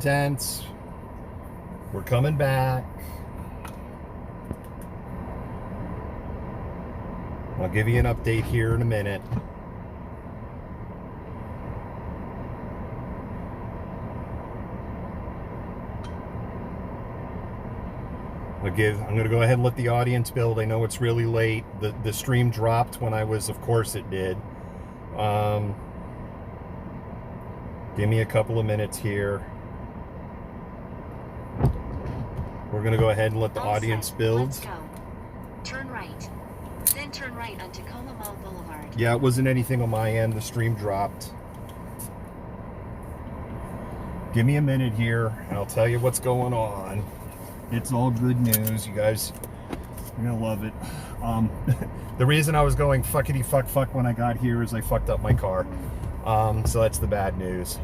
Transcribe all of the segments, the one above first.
Malcontents. We're coming back. I'll give you an update here in a minute. I'm going to go ahead and let the audience build. I know it's really late. The stream dropped when I was, of course it did. Give me a couple of minutes here. We're going to go ahead and let the audience build. Let's go. Turn right. Then turn right on Tacoma Mall Boulevard. Yeah, it wasn't anything on my end. The stream dropped. Give me a minute here, and I'll tell you what's going on. It's all good news. You guys are going to love it. The reason I was going fuckity fuck fuck when I got here is I fucked up my car. So that's the bad news.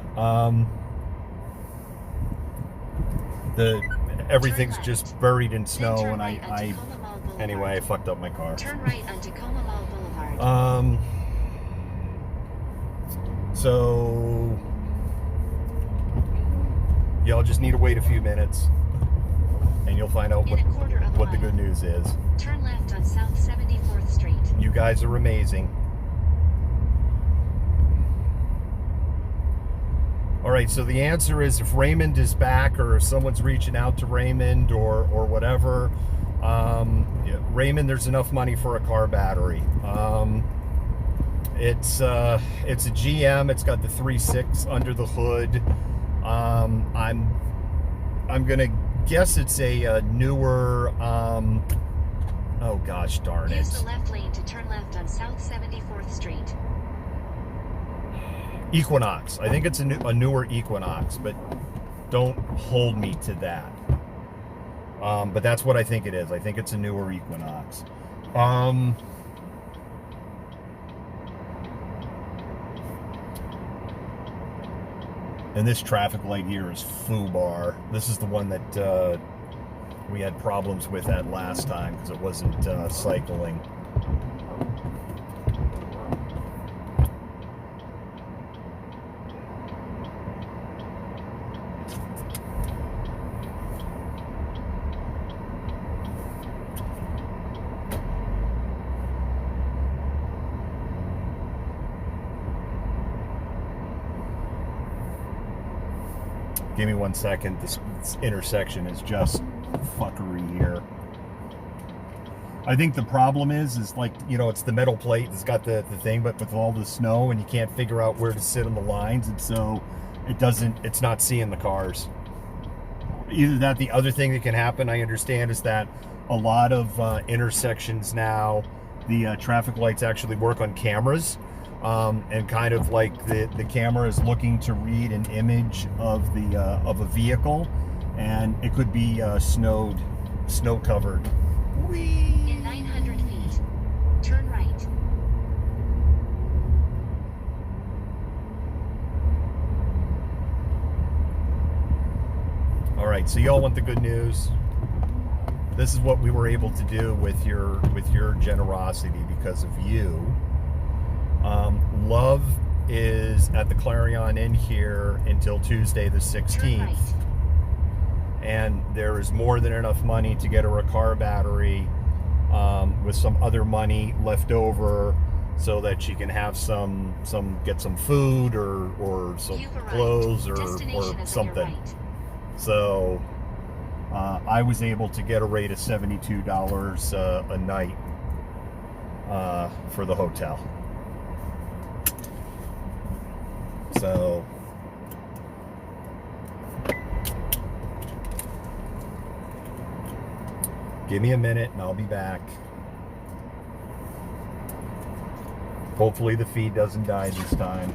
Everything's just buried in snow, and anyway, I fucked up my car. Turn right on Tacoma Mall Boulevard. So y'all just need to wait a few minutes, and you'll find out what the good news is. Turn left on South 74th Street. You guys are amazing. All right, so the answer is if Raymond is back, or if someone's reaching out to Raymond or whatever, yeah, Raymond, there's enough money for a car battery. It's a GM. It's got the 3.6 under the hood. I'm gonna guess it's a newer. Oh gosh, darn it! Use the left lane to turn left on South 74th Street. Equinox. I think it's a newer Equinox, but don't hold me to that. But that's what I think it is. I think it's a newer Equinox. And this traffic light here is FUBAR. This is the one that we had problems with that last time because it wasn't cycling. Give me 1 second. This intersection is just fuckery here. I think the problem is like, you know, it's the metal plate. It's got the thing, but with all the snow, and you can't figure out where to sit on the lines, and so it's not seeing the cars. Either that, the other thing that can happen, I understand, is that a lot of intersections now, the traffic lights actually work on cameras. And kind of like the camera is looking to read an image of a vehicle, and it could be snow covered. Whee! In 900 feet, turn right. All right, so y'all want the good news. This is what we were able to do with your generosity because of you. Love is at the Clarion Inn here until Tuesday the 16th. Right. And there is more than enough money to get her a car battery, with some other money left over so that she can have get some food or some clothes or something. Right. So I was able to get a rate of $72 a night for the hotel. So give me a minute and I'll be back. Hopefully the feed doesn't die this time.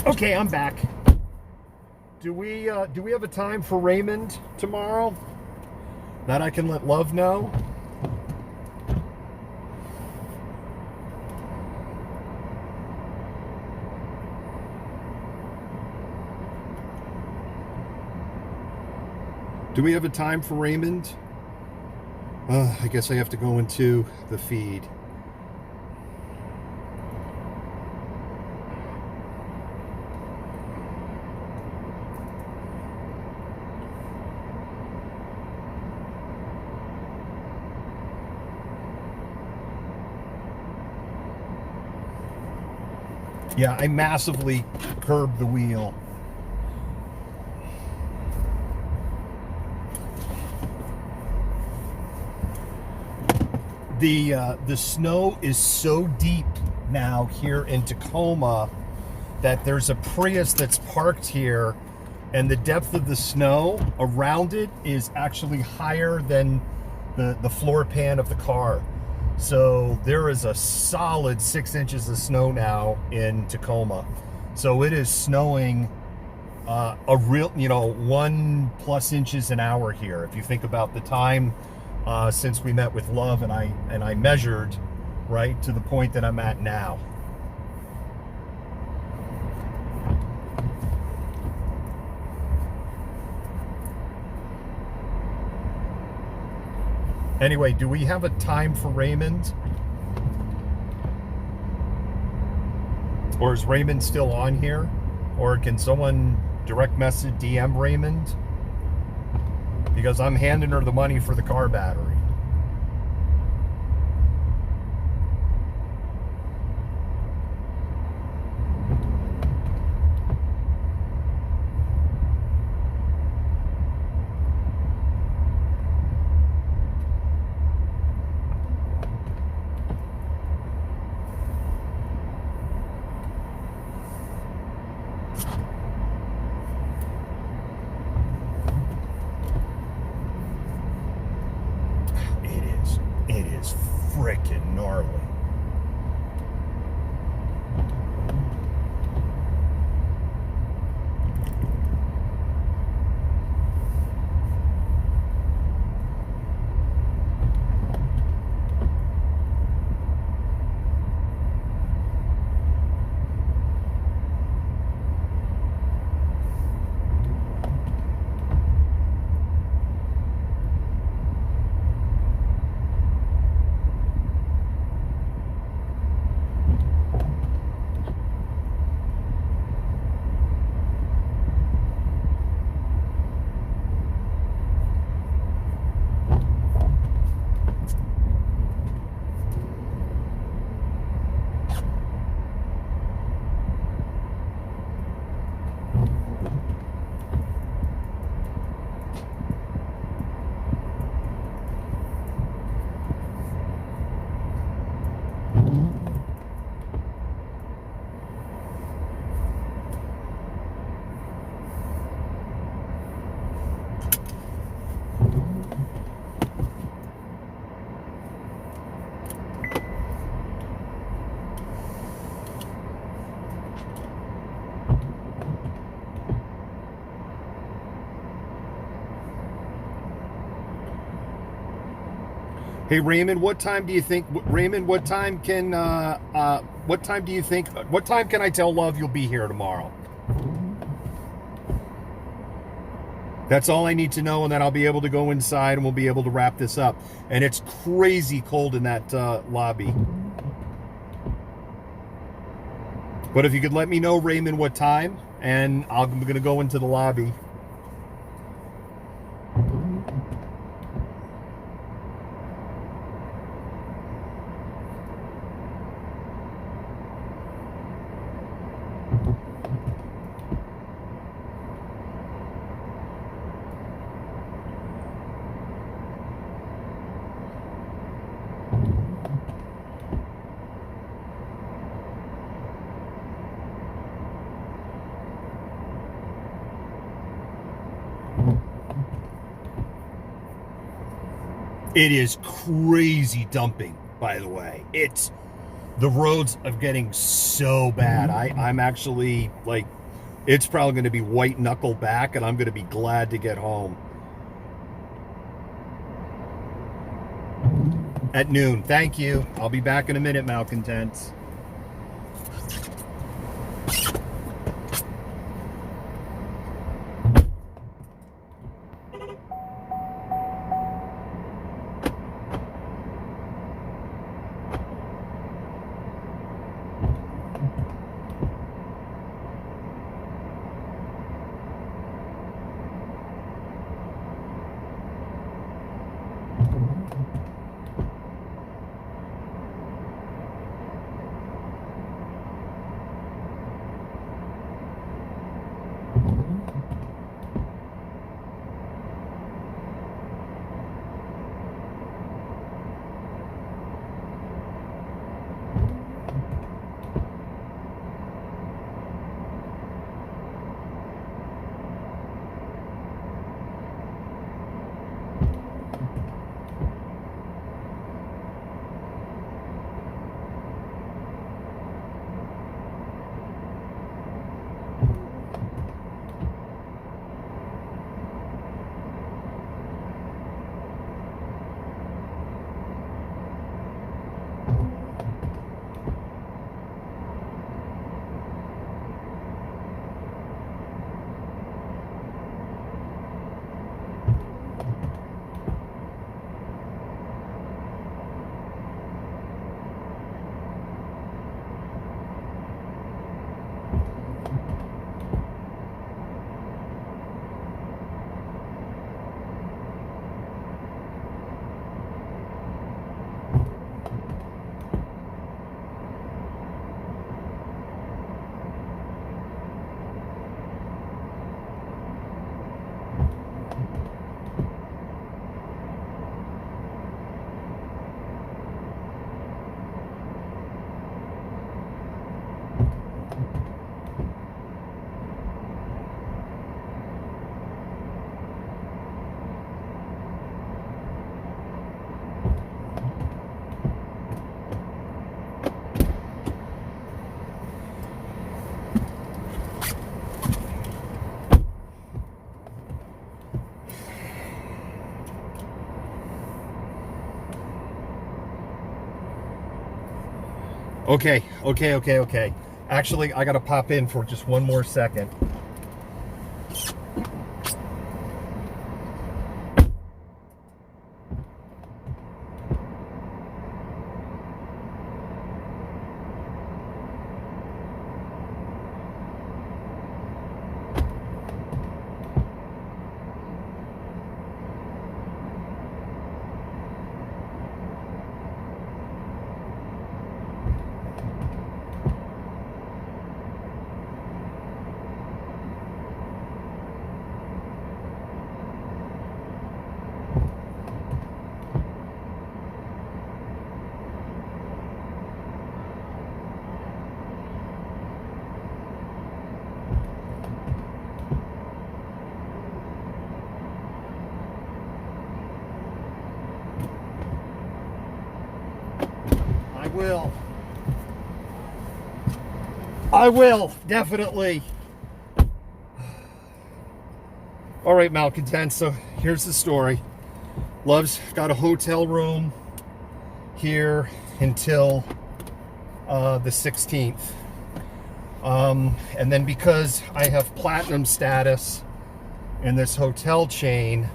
Okay, I'm back. Do we have a time for Raymond tomorrow that I can let Love know? Do we have a time for Raymond? I guess I have to go into the feed. Yeah, I massively curbed the wheel. The snow is so deep now here in Tacoma that there's a Prius that's parked here, and the depth of the snow around it is actually higher than the floor pan of the car. So there is a solid 6 inches of snow now in Tacoma. So it is snowing a real, 1+ inches an hour here. If you think about the time since we met with Love and I measured right to the point that I'm at now. Anyway, do we have a time for Raymond? Or is Raymond still on here? Or can someone direct message DM Raymond? Because I'm handing her the money for the car battery. It is frickin' gnarly. Hey Raymond, what time do you think? Raymond, what time can I tell Love you'll be here tomorrow? That's all I need to know, and then I'll be able to go inside and we'll be able to wrap this up. And it's crazy cold in that lobby. But if you could let me know, Raymond, what time, and I'm going to go into the lobby. It is crazy dumping, by the way. It's The roads are getting so bad. I'm actually like, it's probably going to be white knuckle back, and I'm going to be glad to get home at noon. Thank you. I'll be back in a minute, Malcontents. Okay. Actually, I gotta pop in for just one more second. I will, definitely. All right, Malcontent, so here's the story. Love's got a hotel room here until the 16th. And then because I have platinum status in this hotel chain,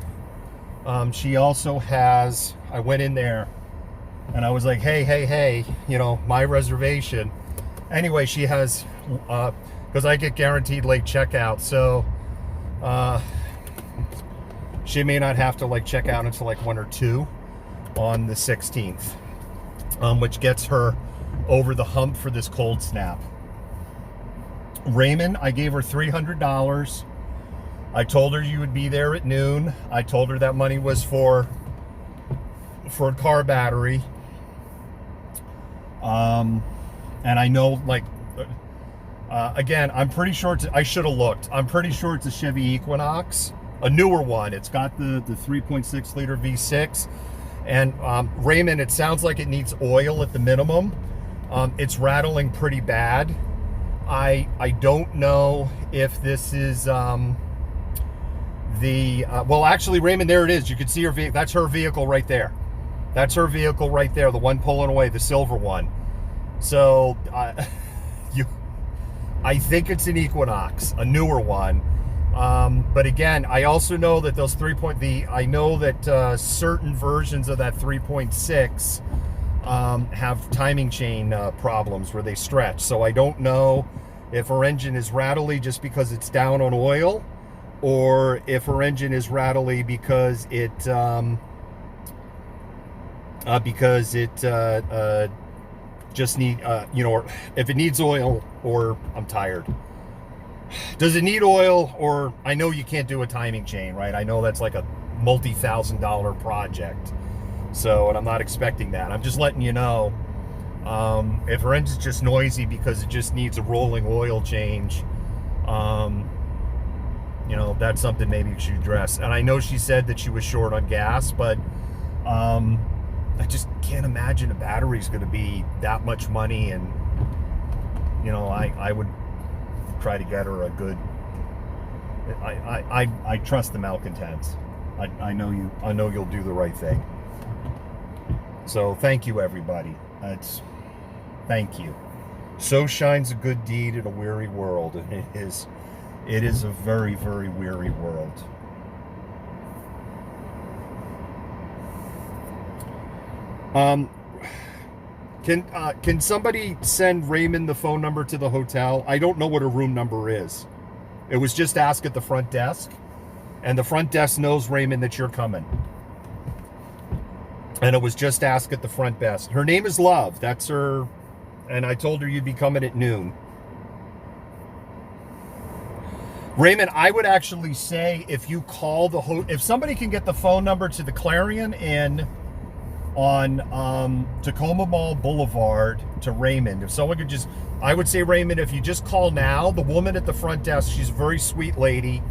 she also has, I went in there and I was like, hey, you know, my reservation. Anyway, she has, because I get guaranteed late checkout, so she may not have to like check out until like 1 or 2 on the 16th, which gets her over the hump for this cold snap. Raymond, I gave her $300. I told her you would be there at noon. I told her that money was for a car battery. And I know, like, again, I'm pretty sure I should have looked. I'm pretty sure it's a Chevy Equinox, a newer one. It's got the 3.6 liter V6. And Raymond, it sounds like it needs oil at the minimum. It's rattling pretty bad. I don't know if this is well, actually, Raymond, there it is. You can see her vehicle. That's her vehicle right there. That's her vehicle right there, the one pulling away, the silver one. So I think it's an Equinox, a newer one. But again, I also know that those I know that certain versions of that 3.6 have timing chain problems where they stretch. So I don't know if her engine is rattly just because it's down on oil, or if her engine is rattly because it just need or if it needs oil, or I'm tired. Does it need oil? Or I know you can't do a timing chain, right? I know that's like a multi-$1,000 project. So, and I'm not expecting that. I'm just letting you know, if her engine's just noisy because it just needs a rolling oil change, that's something maybe you should address. And I know she said that she was short on gas, but I just can't imagine a battery's going to be that much money. And I would try to get her a good. I trust the Malcontents. I know you'll do the right thing. So thank you, everybody. Thank you. So shines a good deed in a weary world, and it is a very, very weary world. Can somebody send Raymond the phone number to the hotel? I don't know what her room number is. It was just ask at the front desk, and the front desk knows, Raymond, that you're coming. And it was just ask at the front desk. Her name is Love. That's her. And I told her you'd be coming at noon. Raymond, I would actually say if you call if somebody can get the phone number to the Clarion Inn on Tacoma Mall Boulevard to Raymond, if someone could I would say, Raymond, if you just call now, the woman at the front desk, she's a very sweet lady.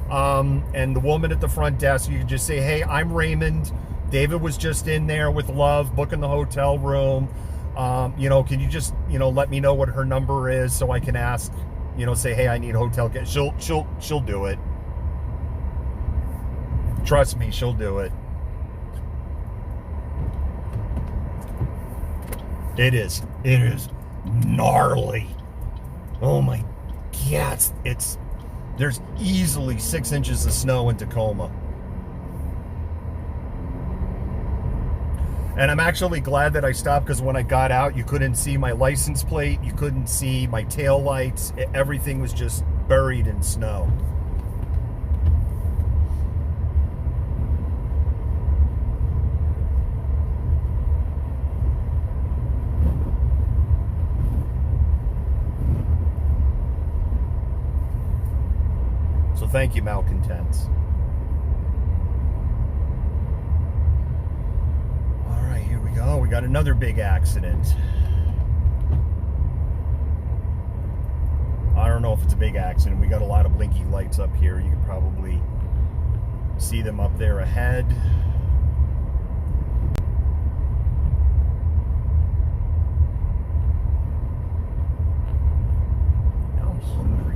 And the woman at the front desk, you can just say, hey, I'm Raymond. David was just in there with Love booking the hotel room. Can you just, let me know what her number is so I can ask, say, hey, I need a hotel. She'll do it. Trust me, she'll do it. It is gnarly. Oh my God. There's easily 6 inches of snow in Tacoma. And I'm actually glad that I stopped, because when I got out, you couldn't see my license plate. You couldn't see my tail lights. Everything was just buried in snow. So thank you, Malcontents. Oh, we got another big accident. I don't know if it's a big accident. We got a lot of blinky lights up here. You can probably see them up there ahead. Now I'm hungry.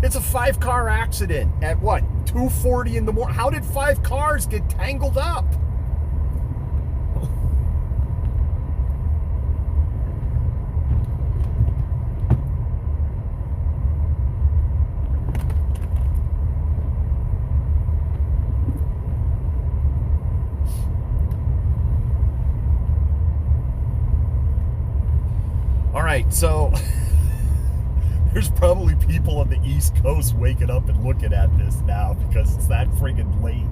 It's a 5-car accident at what? 2:40 in the morning. How did 5 cars get tangled up? All right, so there's probably people on the East Coast waking up and looking at this now because it's that friggin' late.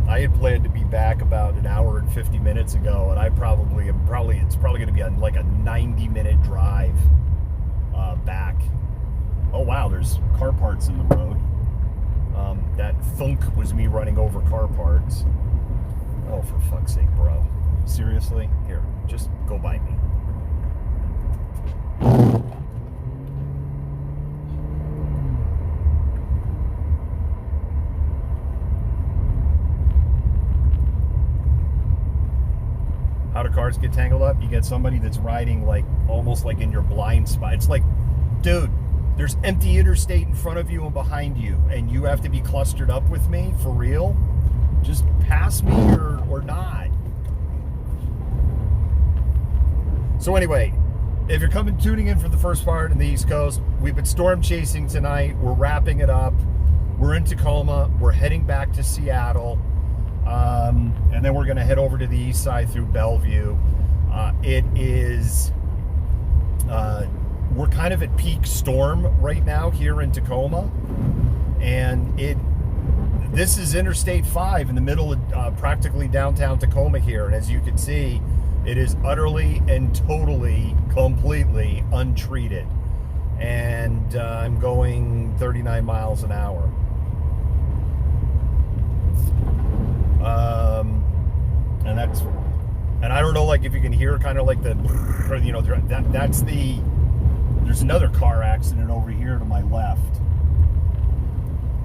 I had planned to be back about an hour and 50 minutes ago, and it's probably going to be like a 90-minute drive back. Oh wow, there's car parts in the road. That thunk was me running over car parts. Oh, for fuck's sake, bro. Seriously? Seriously? Here, just go by me. How do cars get tangled up? You get somebody that's riding like almost like in your blind spot. It's like, dude, there's empty interstate in front of you and behind you, and you have to be clustered up with me for real? Just pass me or not. So anyway, if you're tuning in for the first part in the East Coast, we've been storm chasing tonight. We're wrapping it up. We're in Tacoma. We're heading back to Seattle. And then we're going to head over to the east side through Bellevue. We're kind of at peak storm right now here in Tacoma. And this is Interstate 5 in the middle of practically downtown Tacoma here. And as you can see, it is utterly and totally, completely untreated. And I'm going 39 miles an hour. And I don't know, like, if you can hear kind of like the, you know, there's another car accident over here to my left.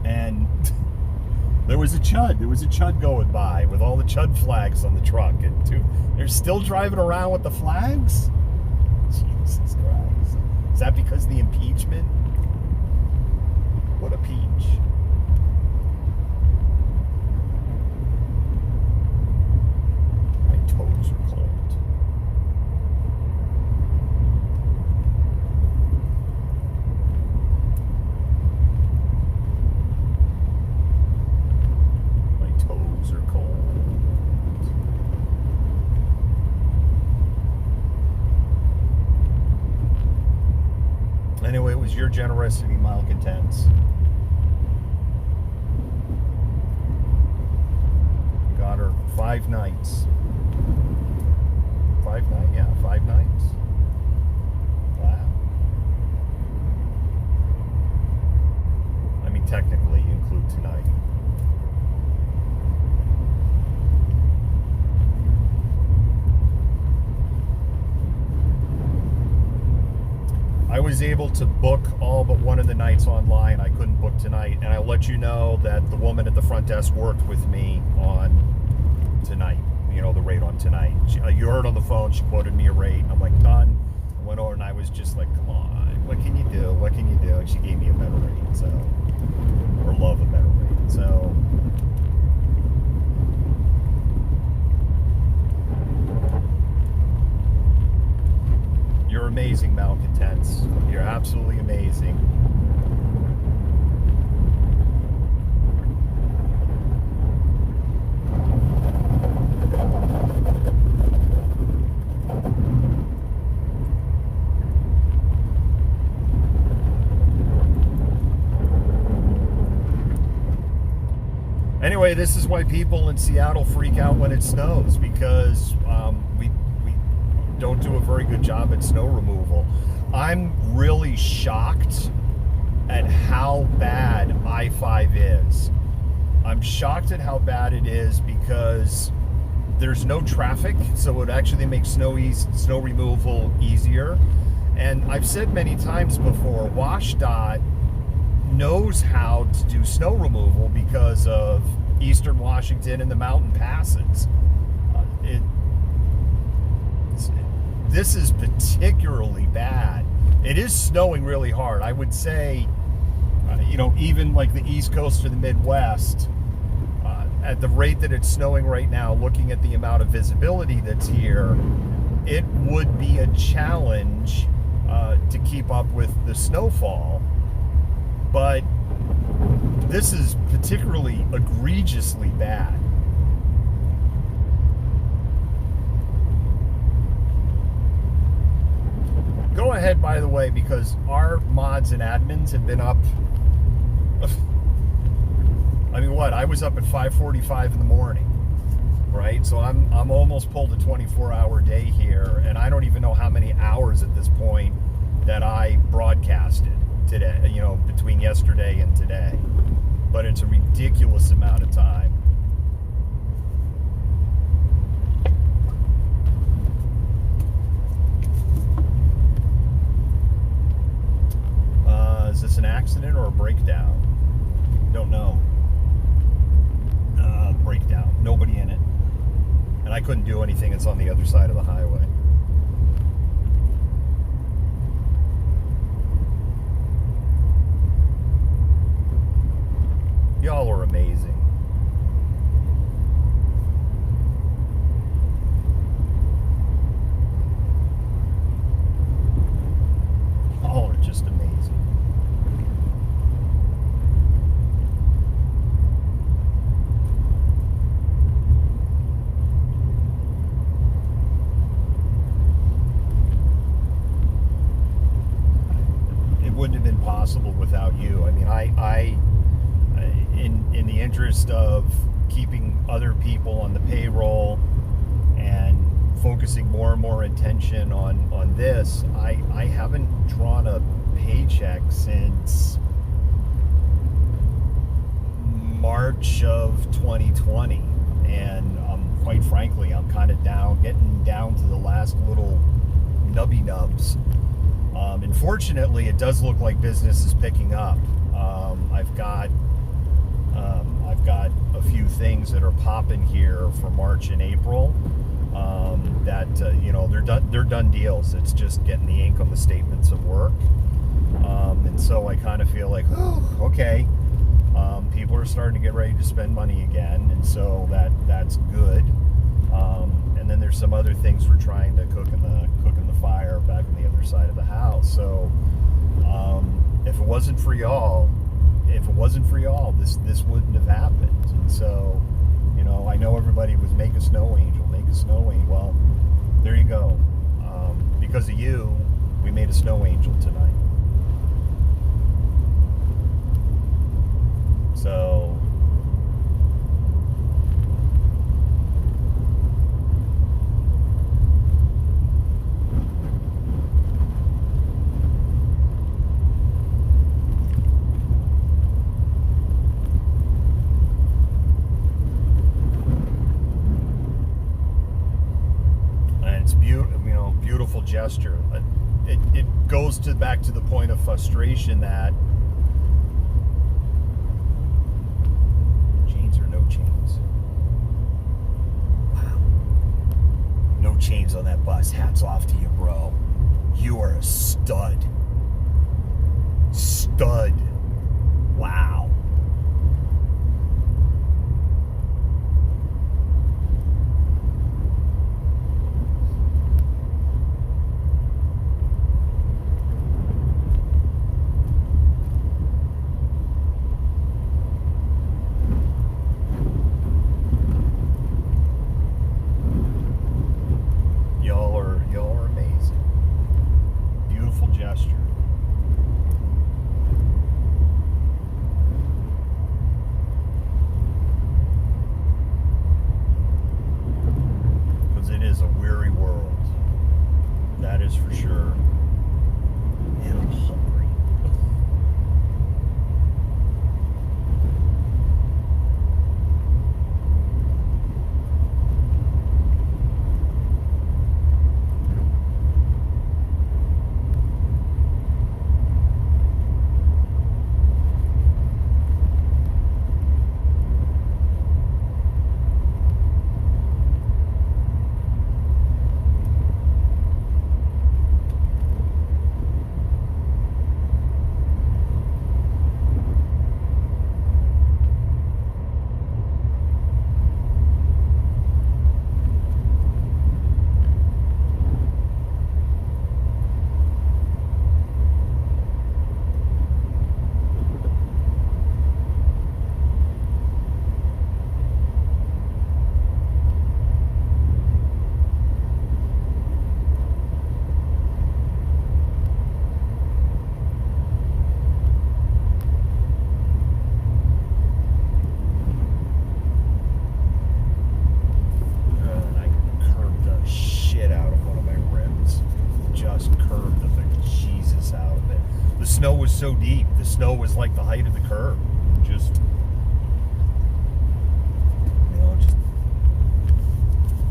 And there was a chud going by with all the chud flags on the truck. And they're still driving around with the flags? Jesus Christ. Is that because of the impeachment? What a peach. Toes are cold. My toes are cold. Anyway, it was your generosity, Malcontents. Got her 5 nights. 5 nights? Yeah, 5 nights. Wow. I mean, technically, you include tonight. I was able to book all but one of the nights online. I couldn't book tonight, and I'll let you know that the woman at the front desk worked with me on tonight. You know, the rate on tonight. You heard on the phone, she quoted me a rate. I'm like, done. I went over and I was just like, come on, what can you do? What can you do? And she gave me a better rate, so, or love a better rate. So, you're amazing, Malcontents. You're absolutely amazing. Anyway, this is why people in Seattle freak out when it snows, because we don't do a very good job at snow removal. I'm really shocked at how bad I-5 is. I'm shocked at how bad it is because there's no traffic, so it actually makes snow removal easier. And I've said many times before, WashDOT knows how to do snow removal because of Eastern Washington and the mountain passes. This is particularly bad. It is snowing really hard. I would say, you know, even like the East Coast or the Midwest, at the rate that it's snowing right now, looking at the amount of visibility that's here, it would be a challenge to keep up with the snowfall. But this is particularly egregiously bad. Go ahead, by the way, because our mods and admins have been up. I mean, what? I was up at 5:45 in the morning, right? So I'm almost pulled a 24-hour day here, and I don't even know how many hours at this point that I broadcasted today, you know, between yesterday and today. But it's a ridiculous amount of time. And I couldn't do anything. It's on the other side of the highway. Y'all are amazing. Y'all are just amazing. It wouldn't have been possible without you. I mean, in the interest of keeping other people on the payroll and focusing more and more attention on this, I haven't drawn a paycheck since March of 2020, and quite frankly, I'm kind of getting down to the last little nubby nubs. Unfortunately, it does look like business is picking up. I've got a few things that are popping here for March and April. They're done deals. It's just getting the ink on the statements of work. And so I kind of feel like, oh, okay. People are starting to get ready to spend money again, and so that's good. And then there's some other things we're trying to cook in the fire back on the other side of the house. So if it wasn't for y'all, this wouldn't have happened. And so, I know everybody was make a snow angel. Well, there you go. Because of you, we made a snow angel tonight. So beautiful gesture. It goes back to the point of frustration that chains or no chains. Wow. No chains on that bus. Hats off to you, bro. You are a stud. Stud. Wow. Y'all are amazing. Beautiful gesture. Because it is a weary world. That is for sure. Man, I'm hungry. The snow was so deep. The snow was like the height of the curb. Just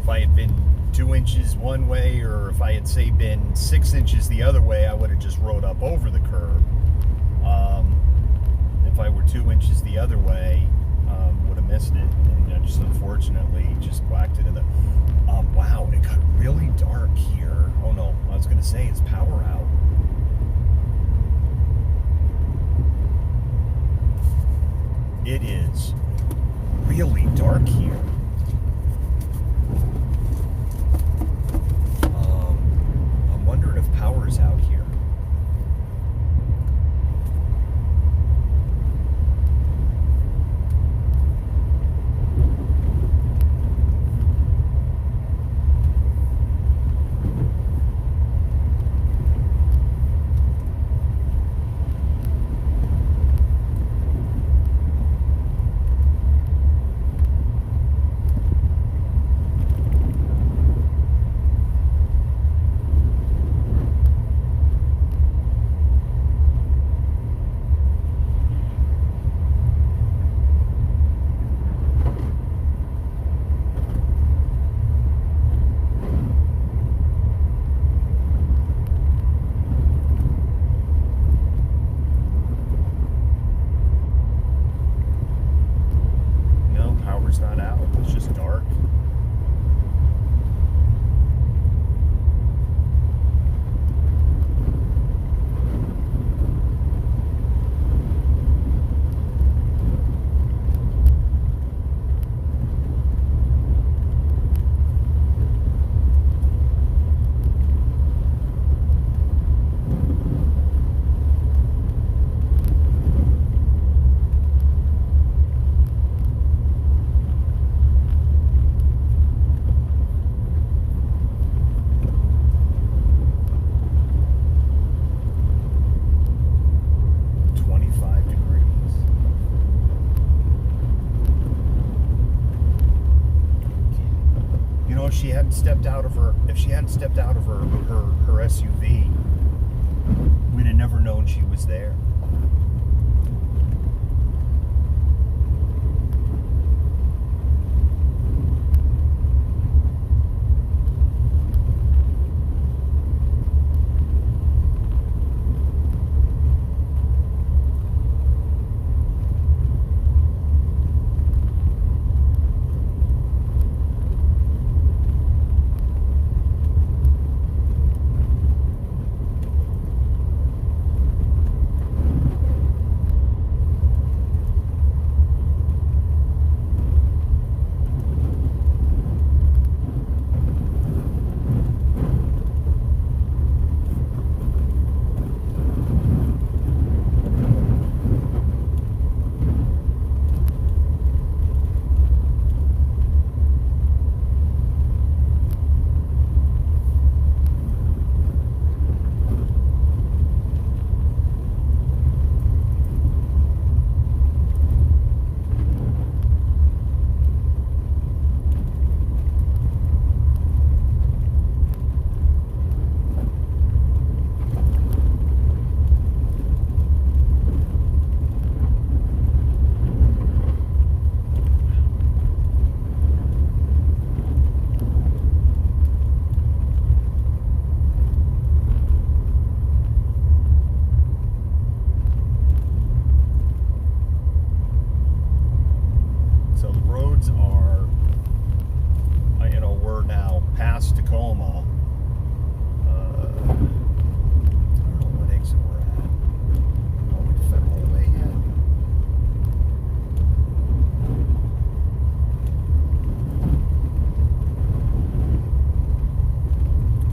if I had been 2 inches one way, or if I had, say, been 6 inches the other way, I would have just rode up over the curb. If I were 2 inches the other way, would have missed it, and just unfortunately just whacked it in the. gonna say, is power out. It is really dark here. I'm wondering if power's out here. Not out, it's just dark. If she hadn't stepped out of her SUV, we'd have never known she was there.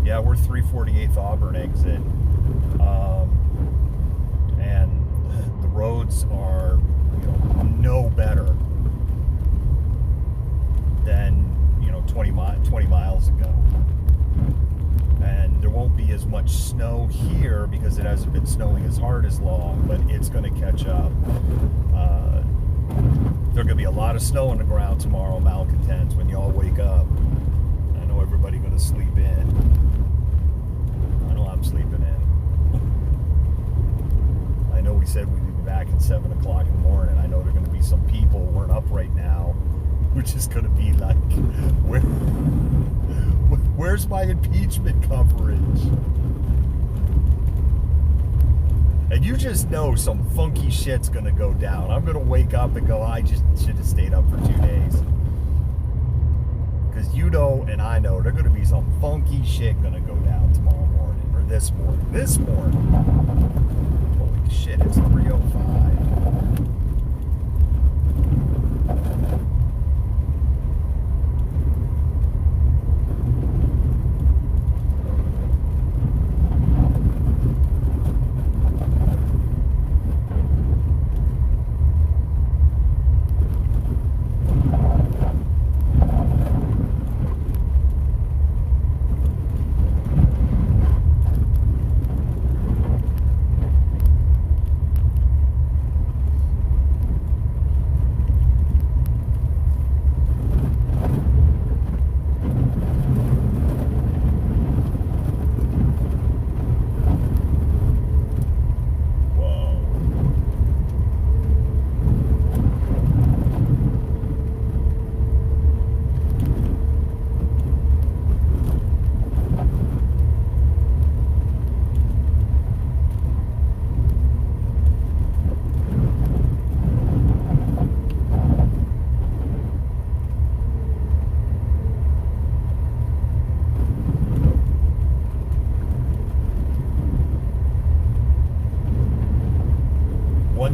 Yeah, we're 348th Auburn exit. And the roads are, no better than, 20 miles ago. And there won't be as much snow here because it hasn't been snowing as hard as long, but it's going to catch up. There's going to be a lot of snow on the ground tomorrow, Malcontent, when y'all wake up. I know everybody going to sleep in. I know I'm sleeping in. I know we said we'd be back at 7 o'clock in the morning. I know there are going to be some people who aren't up right now, which is going to be like, where's my impeachment coverage? And you just know some funky shit's going to go down. I'm going to wake up and go, I just should have stayed up for 2 days. Because you know and I know there's going to be some funky shit going to go down tomorrow morning. Or this morning. This morning. Holy shit, it's 3:05.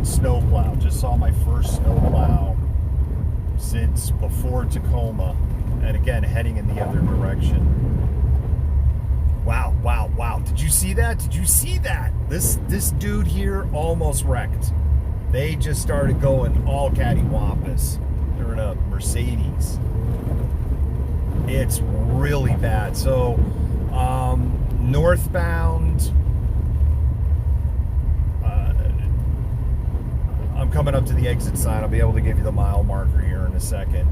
Snowplow. Just saw my first snowplow since before Tacoma, and again heading in the other direction. Wow, wow, wow. Did you see that? Did you see that? This dude here almost wrecked. They just started going all cattywampus. They're in a Mercedes. It's really bad. So northbound, I'm coming up to the exit sign. I'll be able to give you the mile marker here in a second.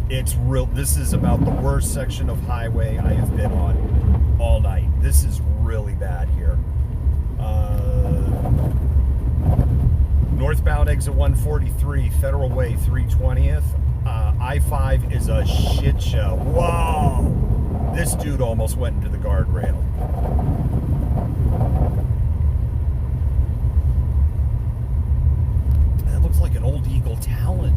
It's real. This is about the worst section of highway I have been on all night. This is really bad here. Northbound exit 143, Federal Way 320th. I-5 is a shit show. Whoa! This dude almost went into the guardrail. That looks like an old Eagle Talon.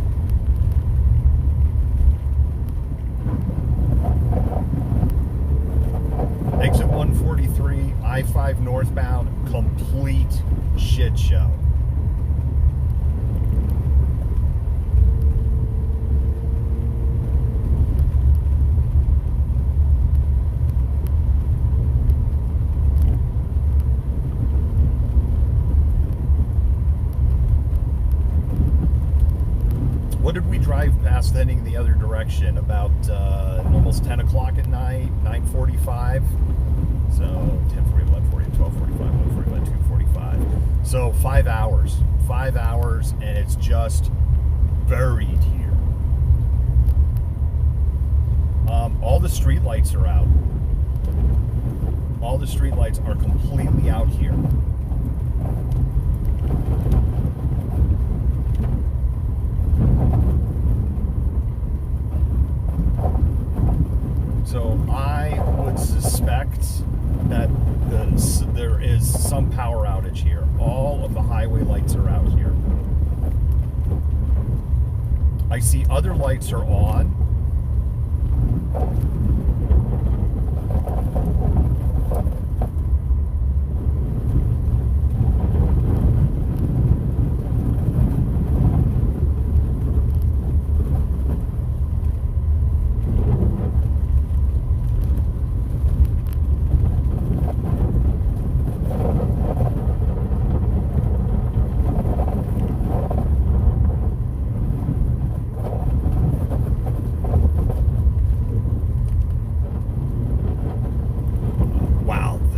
Exit 143, I-5 northbound, complete shit show. What did we drive past heading the other direction? About almost 10 o'clock at night, 9:45. So 10:40, 11:40, 12:45, 1:45, 2:45. So 5 hours. 5 hours, and it's just buried here. All the street lights are out. All the street lights are completely out here. So I would suspect that there is some power outage here. All of the highway lights are out here. I see other lights are on.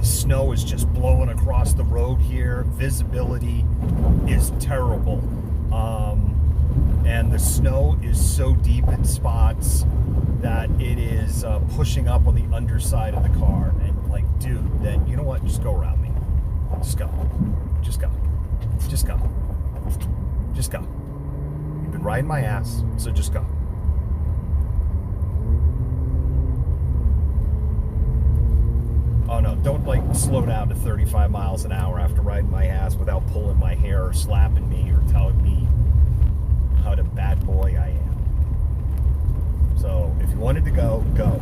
Snow is just blowing across the road here. Visibility is terrible. And the snow is so deep in spots that it is pushing up on the underside of the car. And like, dude, then you know what? Just go around me. Just go. Just go. Just go. Just go. You've been riding my ass, so just go. Oh no, don't like slow down to 35 miles an hour after riding my ass without pulling my hair or slapping me or telling me how the bad boy I am. So if you wanted to go, go.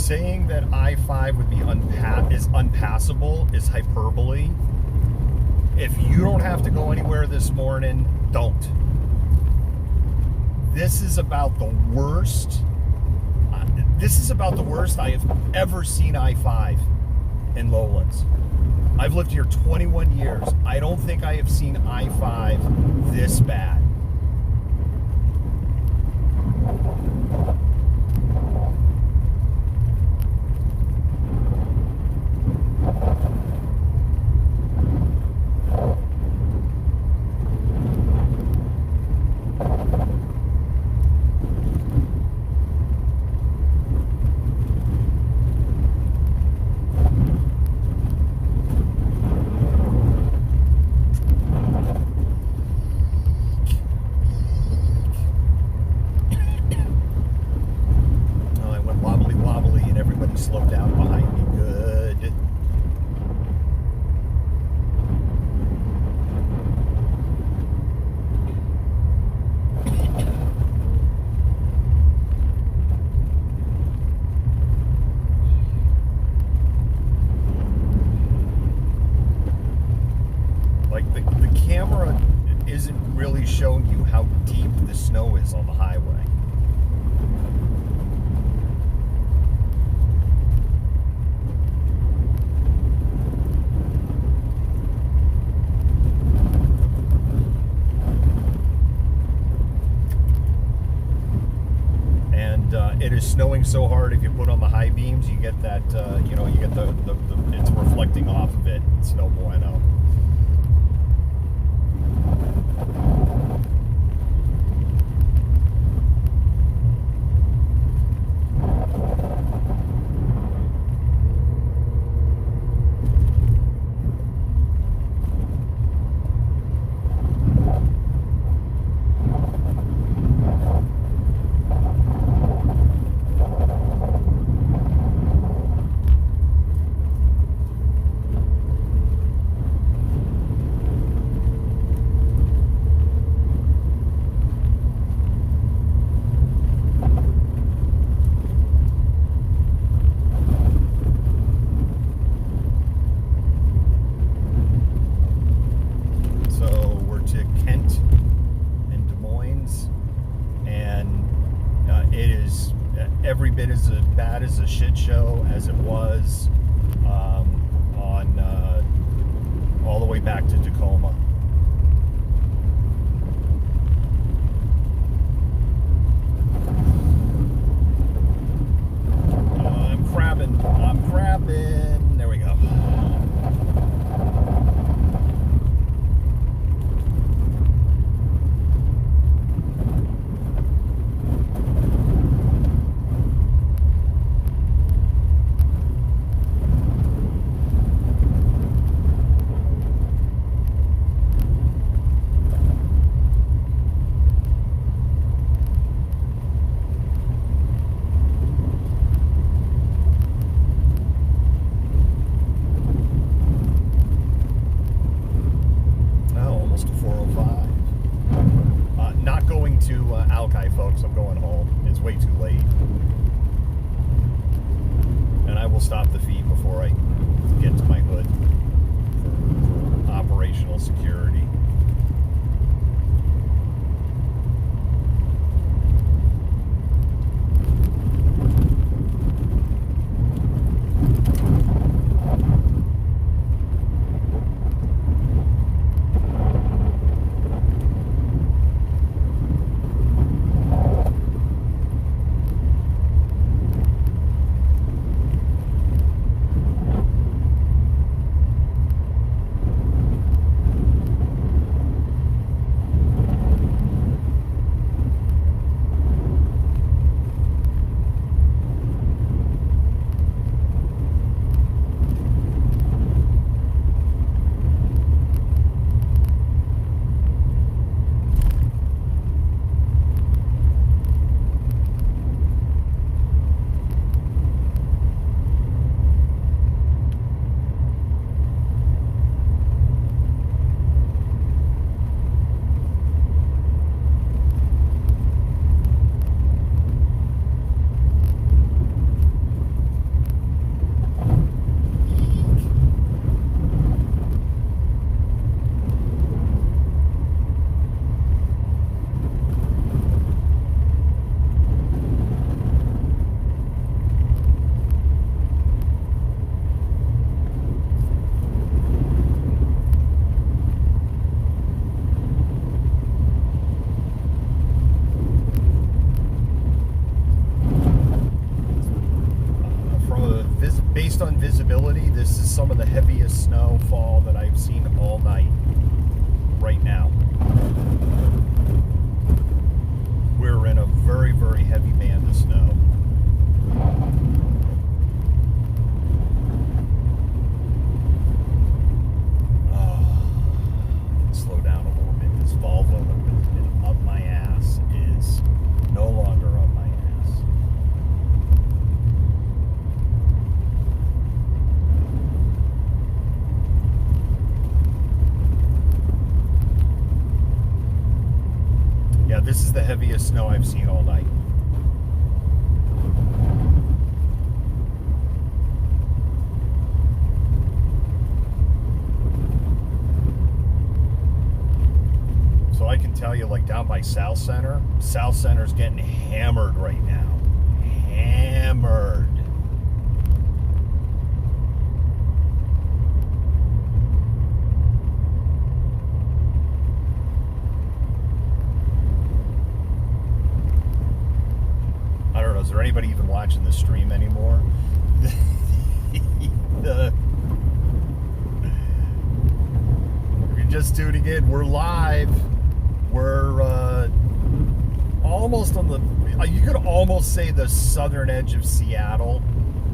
saying that I-5 would be unpassable is hyperbole. If you don't have to go anywhere this morning, don't. This is about the worst. This is about the worst I have ever seen I-5 in Lowlands. I've lived here 21 years. I don't think I have seen I-5 this bad. Slowed down behind me. Good. Like the camera isn't really showing you how deep the snow is on the highway. It is snowing so hard. If you put on the high beams, you get that. You get the it's reflecting off of it. It's no bueno. Every bit as bad as a shit show as it was on all the way back to Tacoma. I'm crabbing. There we go. Folks, I'm going home. It's way too late. And I will stop the feed before I get to my hood for operational security. based on visibility, this is some of the heaviest snowfall that I've seen all night right now. We're in a very, very heavy band of snow. Slow down a little bit. This Volvo that has been up my ass is no longer up my ass. Yeah, this is the heaviest snow I've seen all night. So I can tell you, like down by South Center's getting hammered right now. Hammered. I don't know, is there anybody even watching the stream anymore? If you're just tuning in, we're live. We're almost on the, you could almost say the southern edge of Seattle.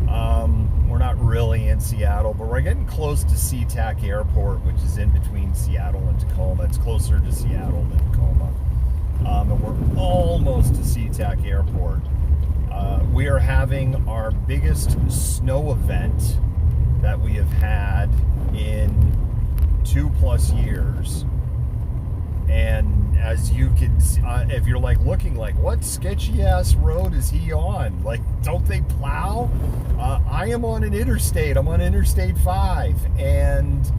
We're not really in Seattle, but we're getting close to SeaTac Airport, which is in between Seattle and Tacoma. It's closer to Seattle than Tacoma. And we're almost to SeaTac Airport. We are having our biggest snow event that we have had in 2+ years. And as you can see, if you're like looking like, what sketchy ass road is he on? Like, don't they plow? I am on an interstate. I'm on Interstate 5. And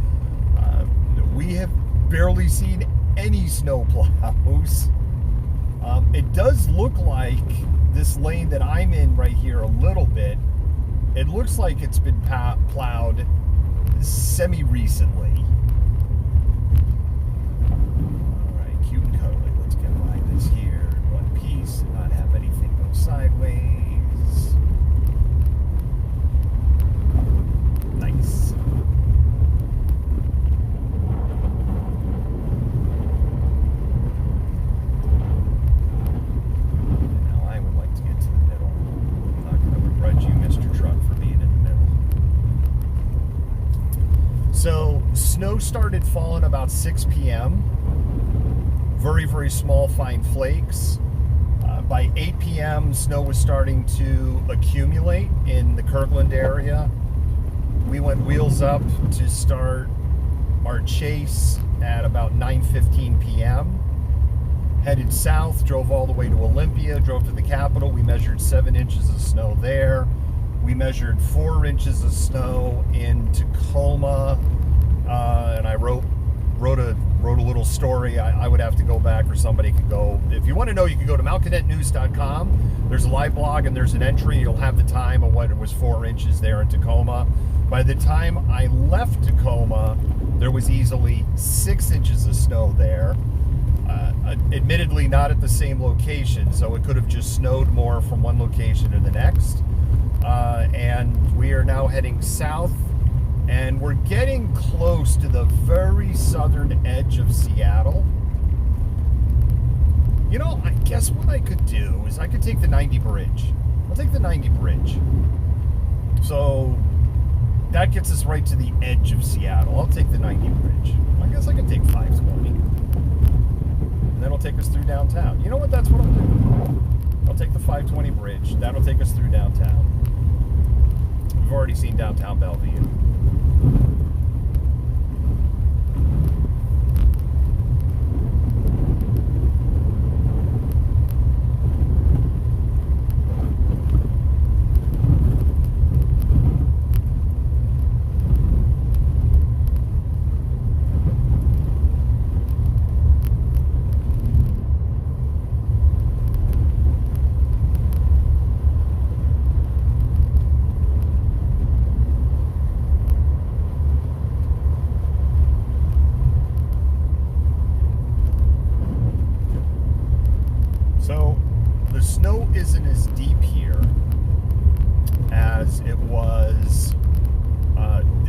we have barely seen any snow plows. It does look like this lane that I'm in right here a little bit, it looks like it's been plowed semi-recently. Alright, cute and cuddly. Let's get by this here in one piece and not have anything go sideways. Nice. So snow started falling about 6 p.m. Very, very small, fine flakes. By 8 p.m., snow was starting to accumulate in the Kirkland area. We went wheels up to start our chase at about 9:15 p.m. Headed south, drove all the way to Olympia, drove to the Capitol. We measured 7 inches of snow there. We measured 4 inches of snow in Tacoma, and I wrote a little story. I would have to go back, or somebody could go. If you want to know, you can go to malcontentnews.com. There's a live blog and there's an entry. You'll have the time of what it was 4 inches there in Tacoma. By the time I left Tacoma, there was easily 6 inches of snow there. Admittedly, not at the same location, so it could have just snowed more from one location to the next. And we are now heading south, and we're getting close to the very southern edge of Seattle. You know, I guess what I could do is I could take the 90 bridge. I'll take the 90 bridge. So that gets us right to the edge of Seattle. I'll take the 90 bridge. I guess I could take 520. And that'll take us through downtown. You know what? That's what I'll do. I'll take the 520 bridge. That'll take us through downtown. We've already seen downtown Bellevue. So the snow isn't as deep here as it was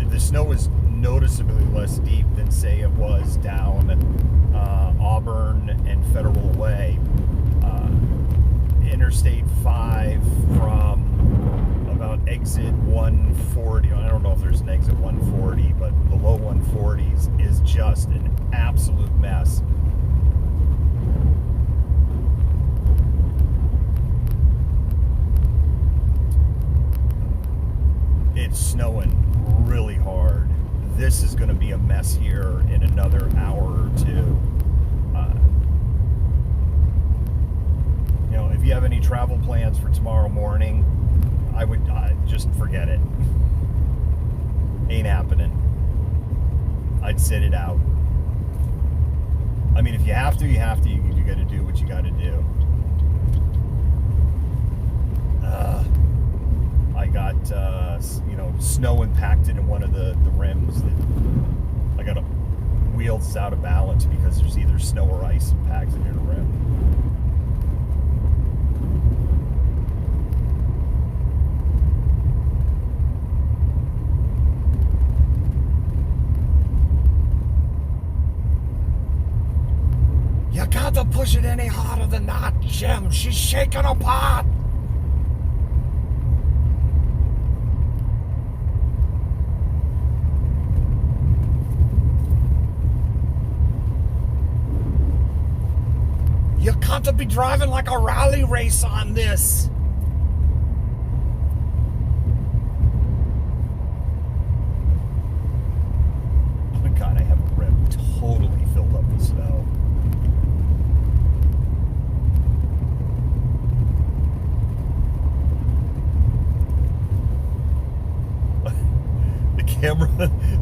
The snow is noticeably less deep than, say, it was down Auburn and Federal Way. Interstate 5 from about exit 140. I don't know if there's an exit 140, but the low 140s is just an absolute mess. It's snowing really hard. This is going to be a mess here in another hour or two. If you have any travel plans for tomorrow morning, I would just forget it. Ain't happening. I'd sit it out. I mean, if you have to, you have to. You got to do what you got to do. I got, snow impacted in one of the rims. I got wheels out of balance because there's either snow or ice impacted in a rim. You can't push it any harder than that, Jim. She's shaking apart. You can't be driving like a rally race on this. Oh my God, I have a rim totally filled up with snow.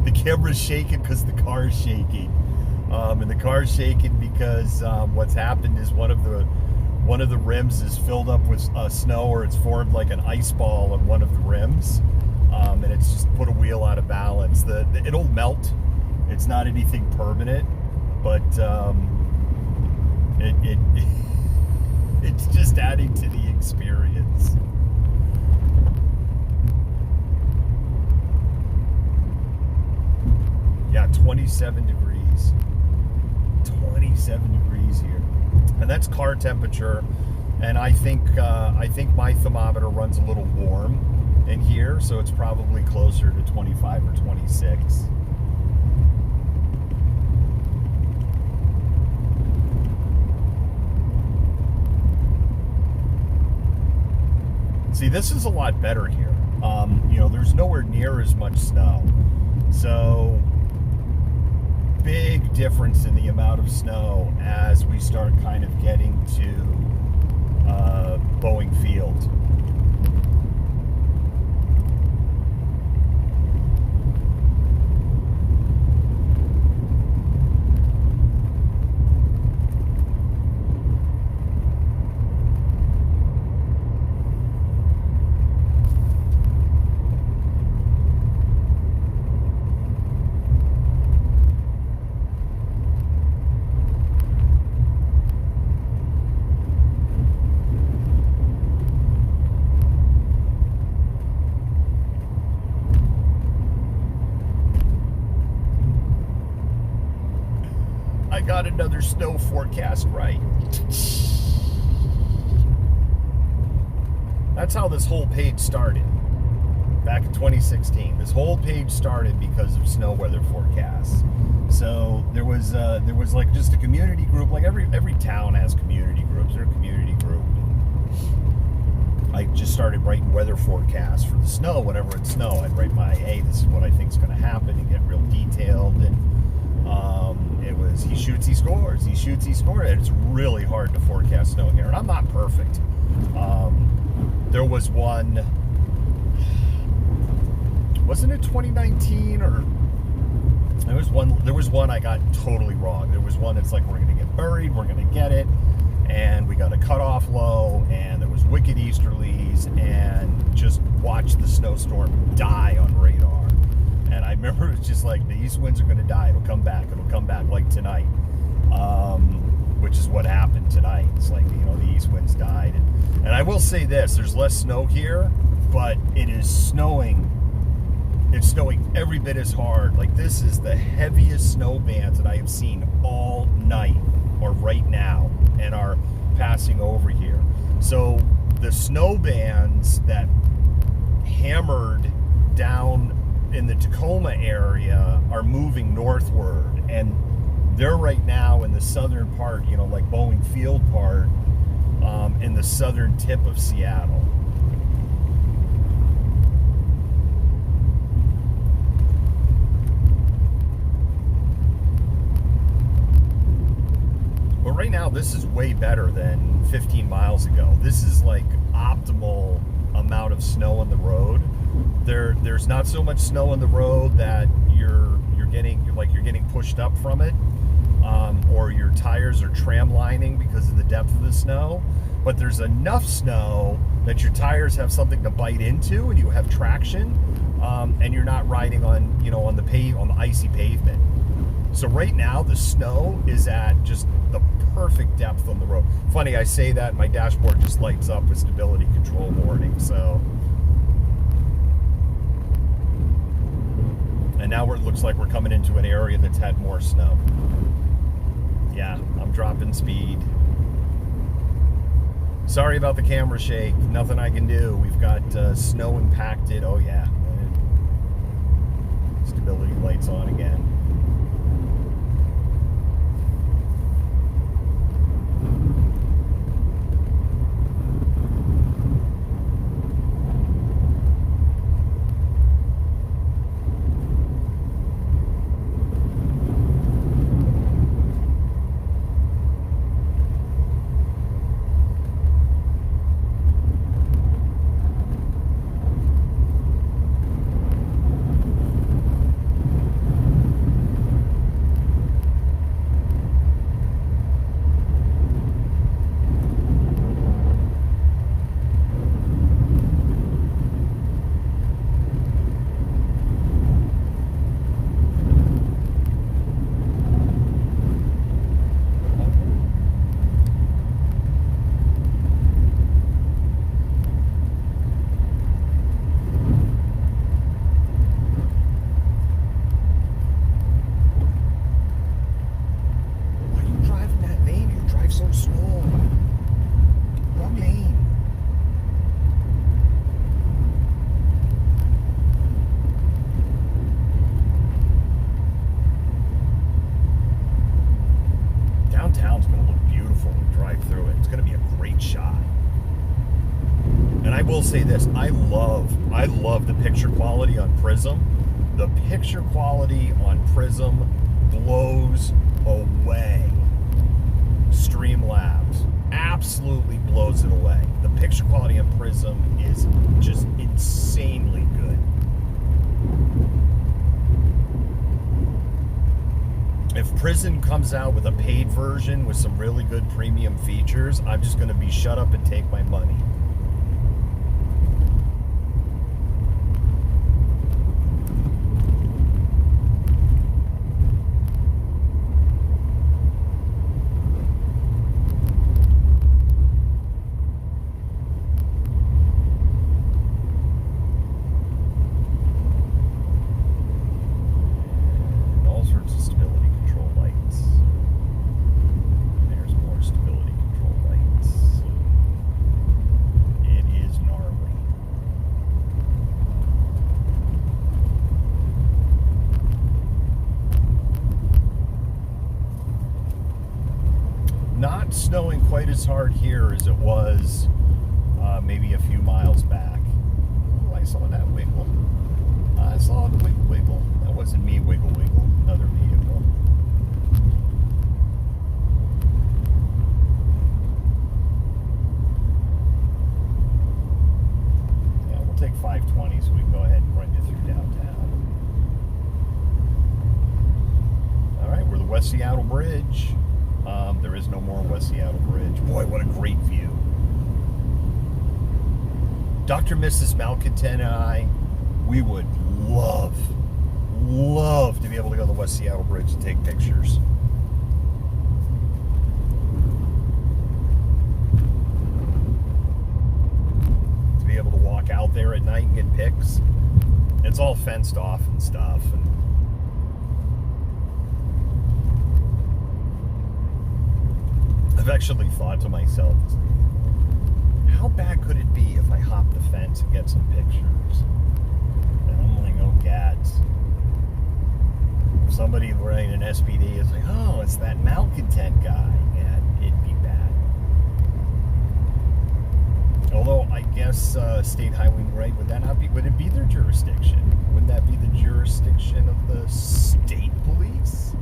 The camera's shaking because the car's shaking. And the car's shaking because what's happened is one of the rims is filled up with snow, or it's formed like an ice ball on one of the rims, and it's just put a wheel out of balance. It'll melt. It's not anything permanent, but it's just adding to the experience. Yeah, 27 degrees. 27 degrees here, and that's car temperature. And I think my thermometer runs a little warm in here, so it's probably closer to 25 or 26. See, this is a lot better here. There's nowhere near as much snow, so big difference in the amount of snow as we start kind of getting to Boeing Field. Got another snow forecast right. That's how this whole page started back in 2016. This whole page started because of snow weather forecasts. So there was like just a community group. Like every town has community groups. They're a community group. I just started writing weather forecasts for the snow. Whenever it's snow, I'd write hey, this is what I think is going to happen, and get real detailed. And it was he shoots, he scores. He shoots, he scores. And it's really hard to forecast snow here, and I'm not perfect. There was one, wasn't it 2019 or there was one I got totally wrong. There was one that's like, we're gonna get buried, we're gonna get it, and we got a cutoff low, and there was wicked easterlies, and just watch the snowstorm die on radar. And I remember it was just like, the east winds are going to die. It'll come back like tonight, which is what happened tonight. It's like, the east winds died. And I will say this, there's less snow here, but it is snowing It's snowing every bit as hard. Like, this is the heaviest snow bands that I have seen all night or right now and are passing over here. So the snow bands that hammered down in the Tacoma area are moving northward, and they're right now in the southern part, you know, like Boeing Field part, in the southern tip of Seattle. But right now, this is way better than 15 miles ago. This is like optimal amount of snow on the road. There's not so much snow on the road that you're getting pushed up from it, or your tires are tram lining because of the depth of the snow. But there's enough snow that your tires have something to bite into, and you have traction, and you're not riding on on the icy pavement. So right now the snow is at just the perfect depth on the road. Funny, I say that, my dashboard just lights up with stability control warning. So, and now it looks like we're coming into an area that's had more snow. Yeah, I'm dropping speed. Sorry about the camera shake. Nothing I can do. We've got snow impacted. Oh yeah. Stability lights on again. Downtown's going to look beautiful when you drive through it. It's going to be a great shot. And I will say this, I love the picture quality on Prism. The picture quality on Prism blows away Streamlabs. Absolutely blows it away. The picture quality on Prism is just insanely good. If Prism comes out with a paid version with some really good premium features, I'm just going to be shut up and take my money. Not snowing quite as hard here as it was maybe a few miles back. Oh, I saw that wiggle. I saw the wiggle wiggle. That wasn't me wiggle wiggle, another vehicle. Yeah, we'll take 520 so we can go ahead and run you through downtown. All right, we're the West Seattle Bridge. There is no more West Seattle Bridge. Boy, what a great view. Dr. and Mrs. Malcontent and I, we would love to be able to go to the West Seattle Bridge and take pictures. To be able to walk out there at night and get pics. It's all fenced off and stuff. And I've actually thought to myself, how bad could it be if I hop the fence and get some pictures? And I'm like, oh, gads. If somebody writing an SPD is like, oh, it's that Malcontent guy. Yeah, it'd be bad. Although, I guess State Highway Right, would it be their jurisdiction? Wouldn't that be the jurisdiction of the state police?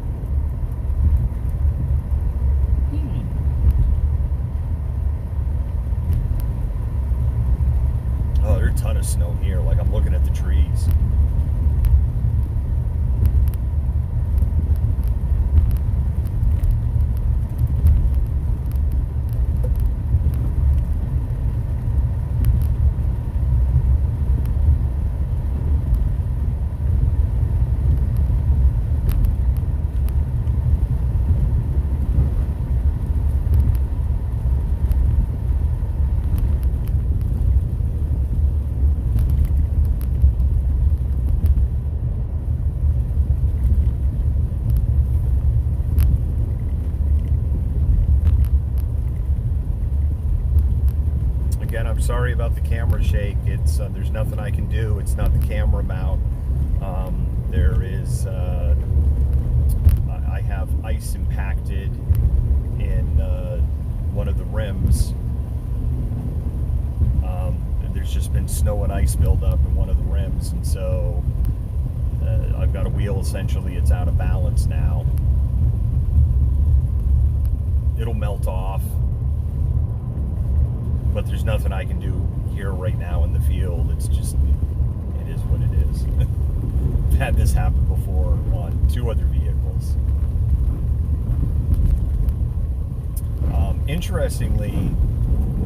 Oh, there's a ton of snow here. Like, I'm looking at the trees. Again, I'm sorry about the camera shake. It's there's nothing I can do. It's not the camera mount. There is I have ice impacted in one of the rims. There's just been snow and ice buildup in one of the rims, and so I've got a wheel. Essentially, it's out of balance now. It'll melt off. But there's nothing I can do here right now in the field. It's just, it is what it is. I've had this happen before on 2 other vehicles. Interestingly,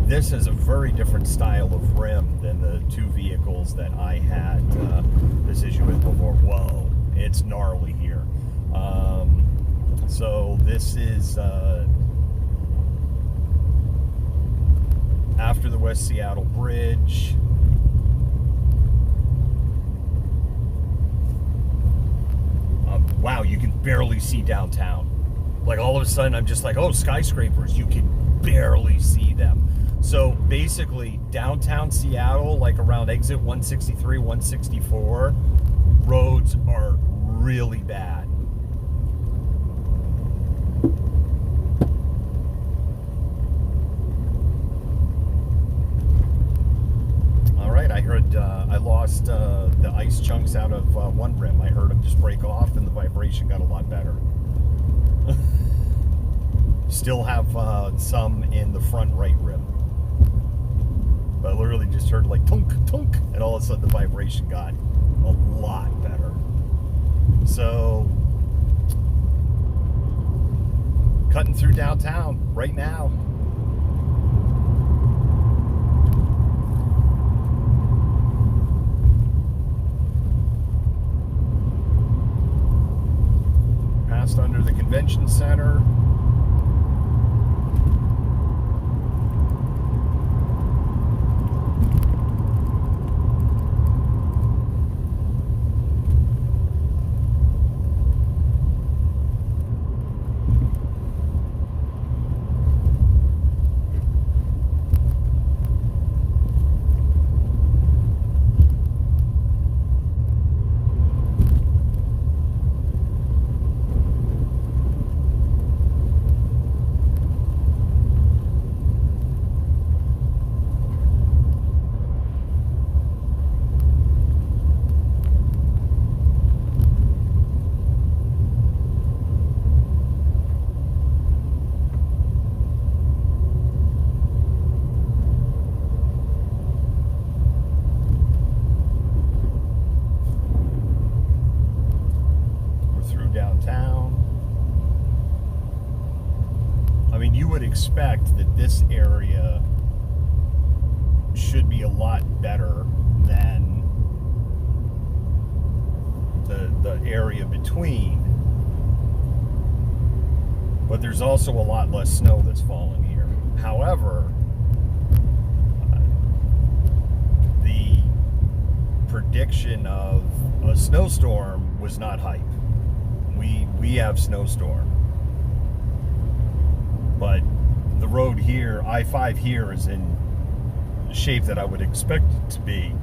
this is a very different style of rim than the 2 vehicles that I had this issue with before. Whoa, it's gnarly here. So this is after the West Seattle Bridge. Wow, you can barely see downtown. Like, all of a sudden, I'm just like, oh, skyscrapers, you can barely see them. So basically, downtown Seattle, like around exit 163, 164, roads are really bad. I heard I lost the ice chunks out of one rim. I heard them just break off, and the vibration got a lot better. Still have some in the front right rim, but I literally just heard like tunk, tunk, and all of a sudden the vibration got a lot better. So, cutting through downtown right now. Under the convention center. Expect that this area should be a lot better than the area between, but there's also a lot less snow that's falling here. However, the prediction of a snowstorm was not hype. We have snowstorm, but the road here, I-5 here, is in the shape that I would expect it to be.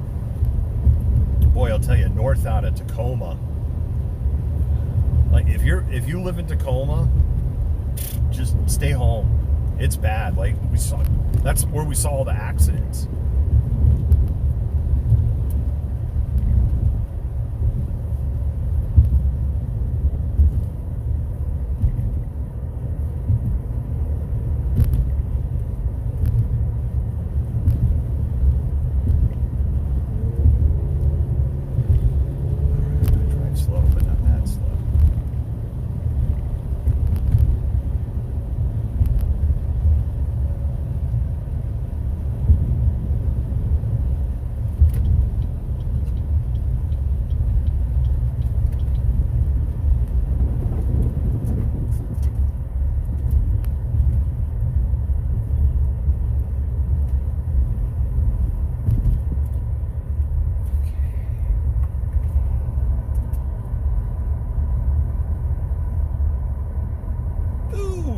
Boy, I'll tell you, north out of Tacoma, like if you live in Tacoma, just stay home. It's bad. Like that's where we saw all the accidents.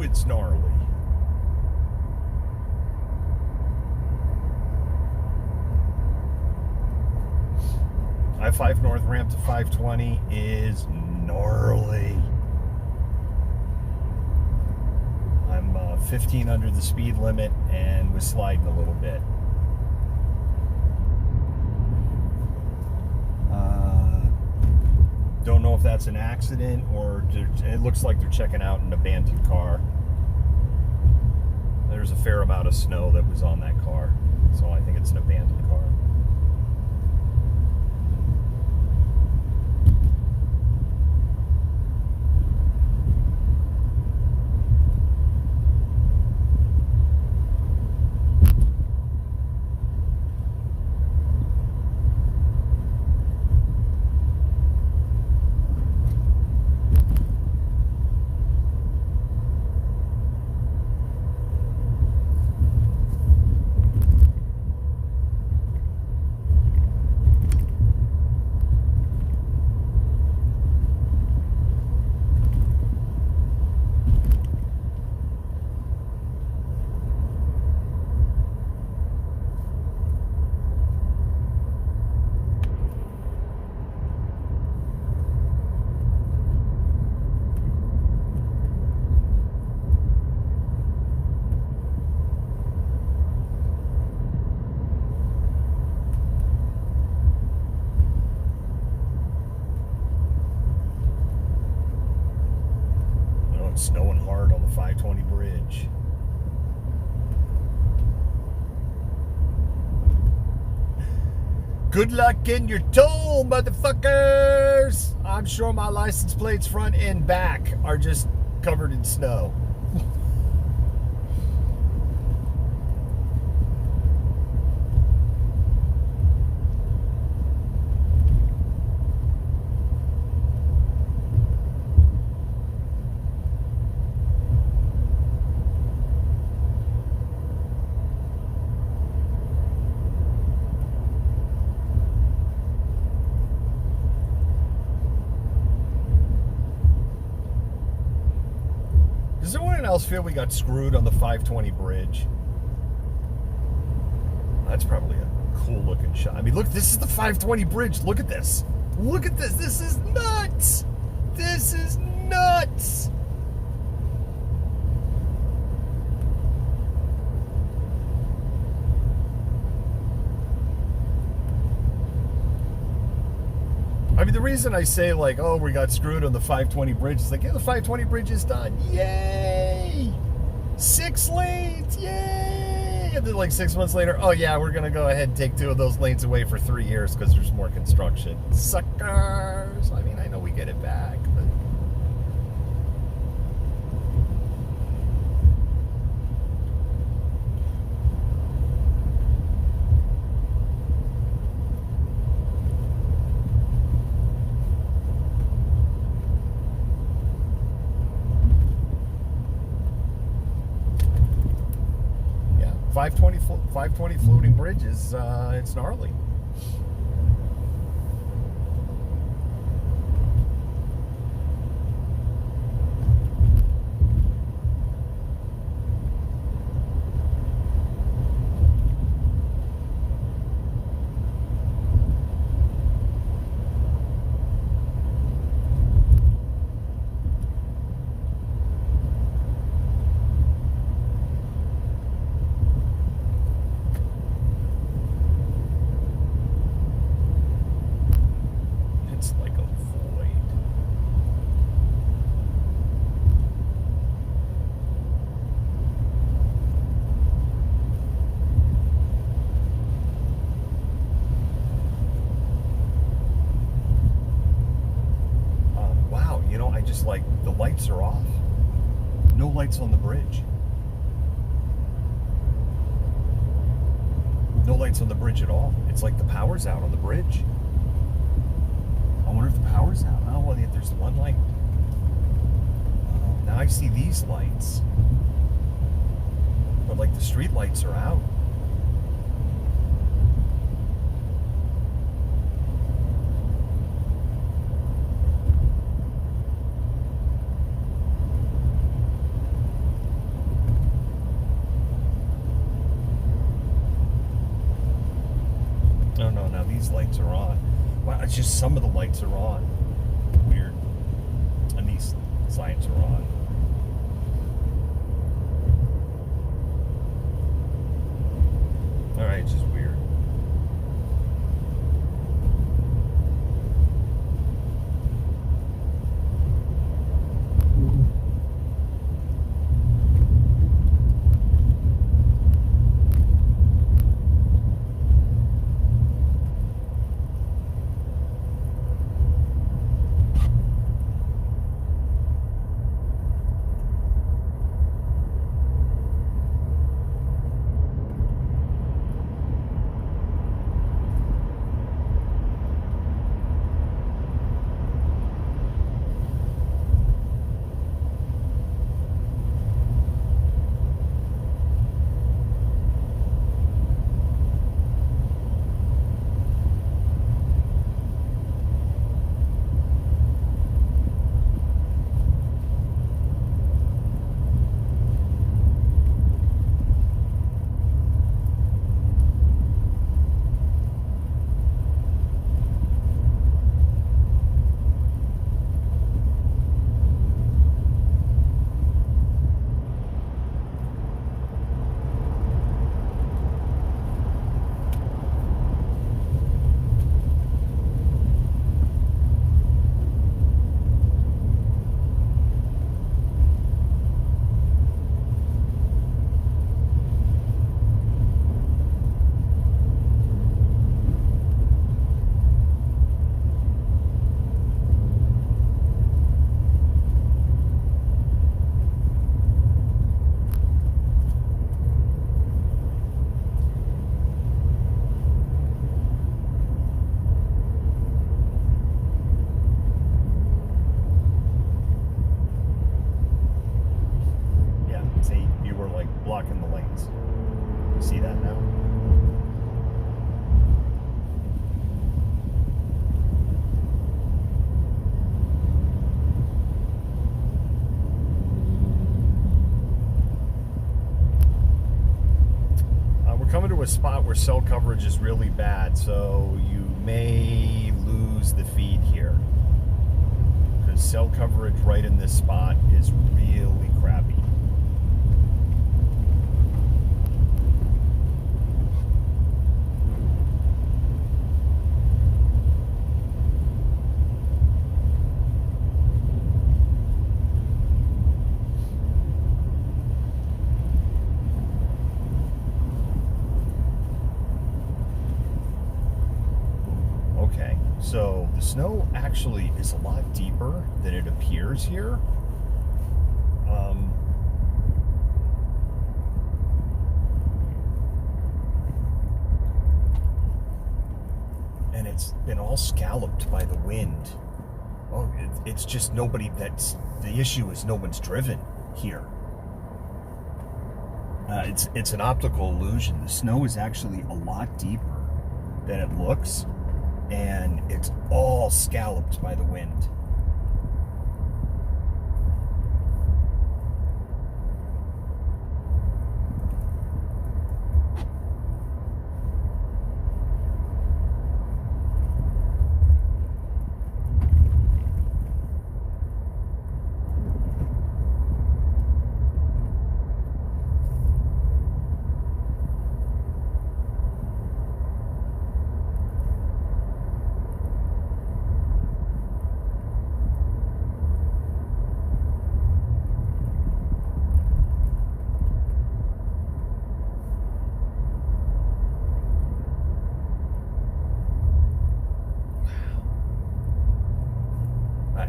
It's gnarly. I-5 north ramp to 520 is gnarly. I'm 15 under the speed limit and was sliding a little bit. Don't know if that's an accident or it looks like they're checking out an abandoned car. There's a fair amount of snow that was on that car, so I think it's an abandoned car. Snowing hard on the 520 bridge. Good luck getting your toll, motherfuckers! I'm sure my license plates front and back are just covered in snow. Does anyone else feel we got screwed on the 520 bridge? That's probably a cool looking shot. I mean, look, this is the 520 bridge. Look at this. Look at this. This is nuts. This is nuts. I mean, the reason I say, like, oh, we got screwed on the 520 bridge is like, yeah, the 520 bridge is done. Yay! 6 lanes. Yay! And then, like, 6 months later, oh, yeah, we're going to go ahead and take 2 of those lanes away for 3 years because there's more construction. Suckers! I mean, I know we get it back, but... Yeah, 520 floating bridges, it's gnarly. it's like the lights are off. No lights on the bridge. No lights on the bridge at all. It's like the power's out on the bridge. I wonder if the power's out. Oh, well, there's the one light. Now I see these lights. But like the street lights are out. No, now these lights are on. Wow, it's just some of the lights are on. Weird. And these signs are on. Alright, it's just weird. Blocking the lanes. You see that now? We're coming to a spot where cell coverage is really bad, so you may lose the feed here. Because cell coverage right in this spot is really crappy. So the snow actually is a lot deeper than it appears here. And it's been all scalloped by the wind. Oh, it's just nobody. That's the issue. Is no one's driven here. It's an optical illusion. The snow is actually a lot deeper than it looks. And it's all scalloped by the wind.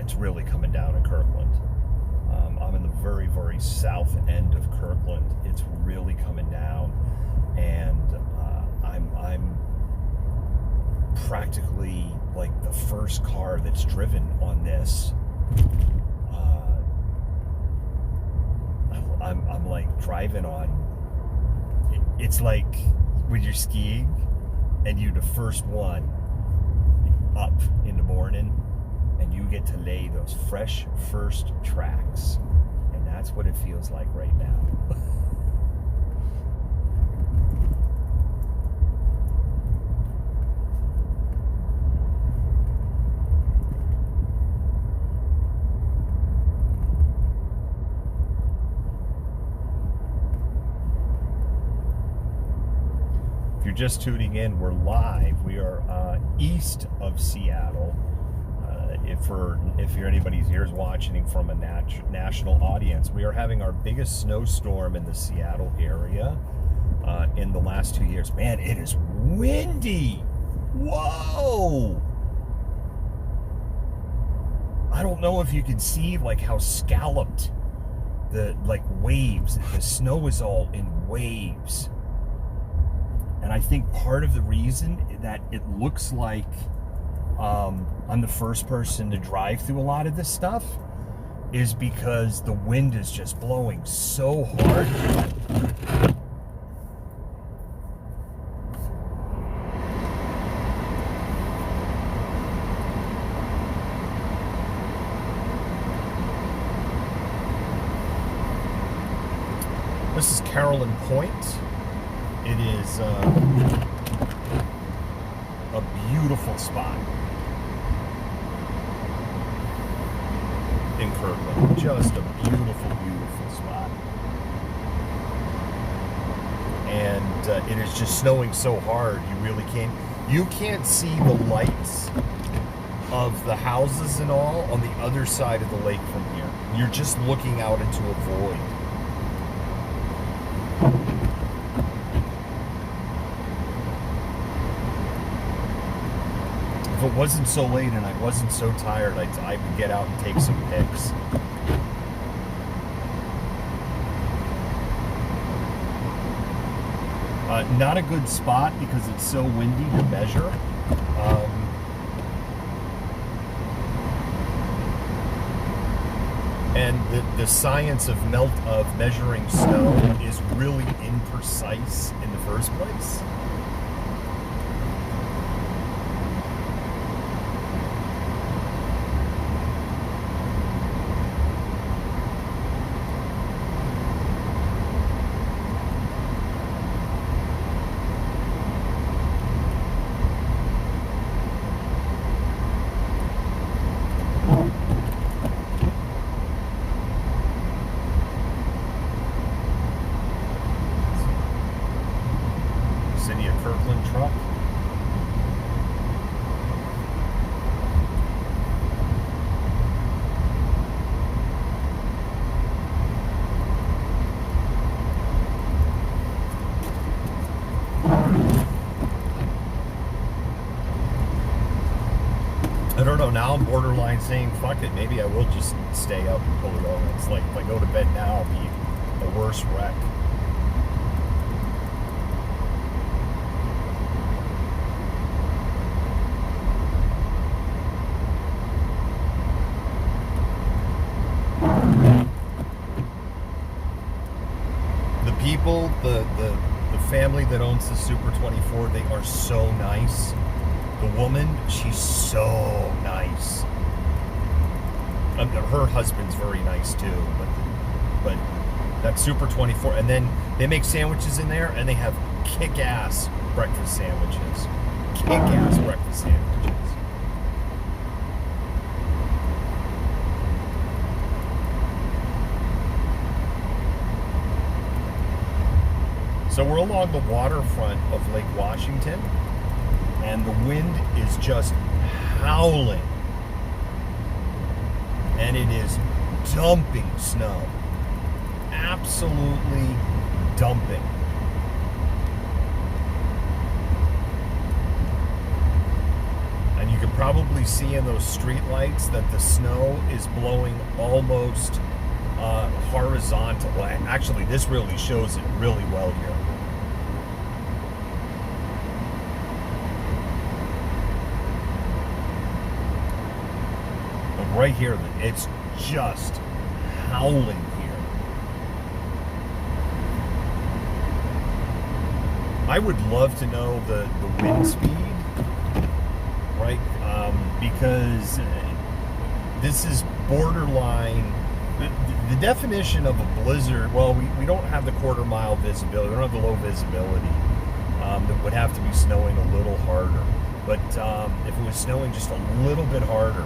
it's really coming down in Kirkland. I'm in the very, very south end of Kirkland. It's really coming down, and I'm practically like the first car that's driven on this. I'm like driving on. It's like when you're skiing and you're the first one up in the morning, and you get to lay those fresh first tracks, and that's what it feels like right now. If you're just tuning in, we're live. We are east of Seattle. If you're anybody's ears watching from a national audience, we are having our biggest snowstorm in the Seattle area in the last 2 years. Man, it is windy. Whoa! I don't know if you can see like how scalloped the like waves. The snow is all in waves. And I think part of the reason that it looks like I'm the first person to drive through a lot of this stuff is because the wind is just blowing so hard. This is Carolyn Point. It is a beautiful spot in Kirkland. Just a beautiful, beautiful spot. And it is just snowing so hard, you can't see the lights of the houses and all on the other side of the lake from here. You're just looking out into a void. If it wasn't so late and I wasn't so tired, I would get out and take some pics. Not a good spot because it's so windy to measure. And the science of measuring snow is really imprecise in the first place. City of Kirkland truck. I don't know, now I'm borderline saying fuck it, maybe I will just stay up and pull it over. It's like if I go to bed now, I'll be a worse wreck. People, the family that owns the Super 24, they are so nice. The woman, she's so nice. Her husband's very nice too, but that Super 24, and then they make sandwiches in there, and they have kick-ass breakfast sandwiches. Kick-ass breakfast sandwiches. So we're along the waterfront of Lake Washington, and the wind is just howling, and it is dumping snow, absolutely dumping. And you can probably see in those street lights that the snow is blowing almost horizontal. Well, actually, this really shows it really well here. Like right here, it's just howling here. I would love to know the wind speed, right? Because this is borderline. The definition of a blizzard, well, we don't have the quarter-mile visibility. We don't have the low visibility. It would have to be snowing a little harder. But if it was snowing just a little bit harder,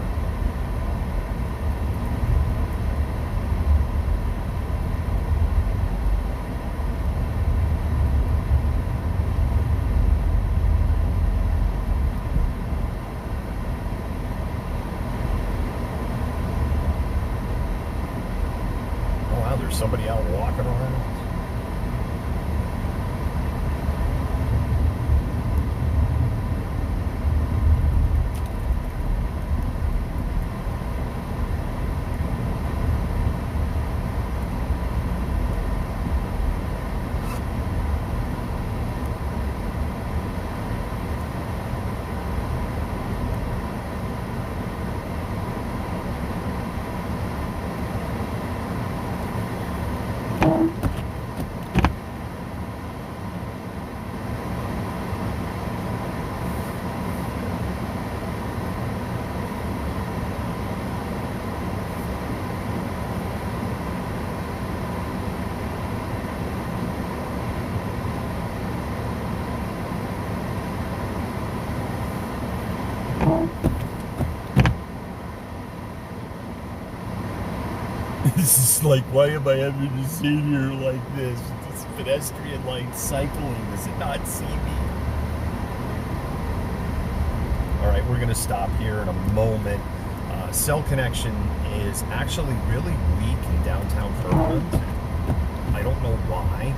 there's somebody out walking around. This is like, why am I having to sit here like this? This pedestrian light cycling. Does it not see me? All right, we're going to stop here in a moment. Cell connection is actually really weak in downtown Kirkland. I don't know why.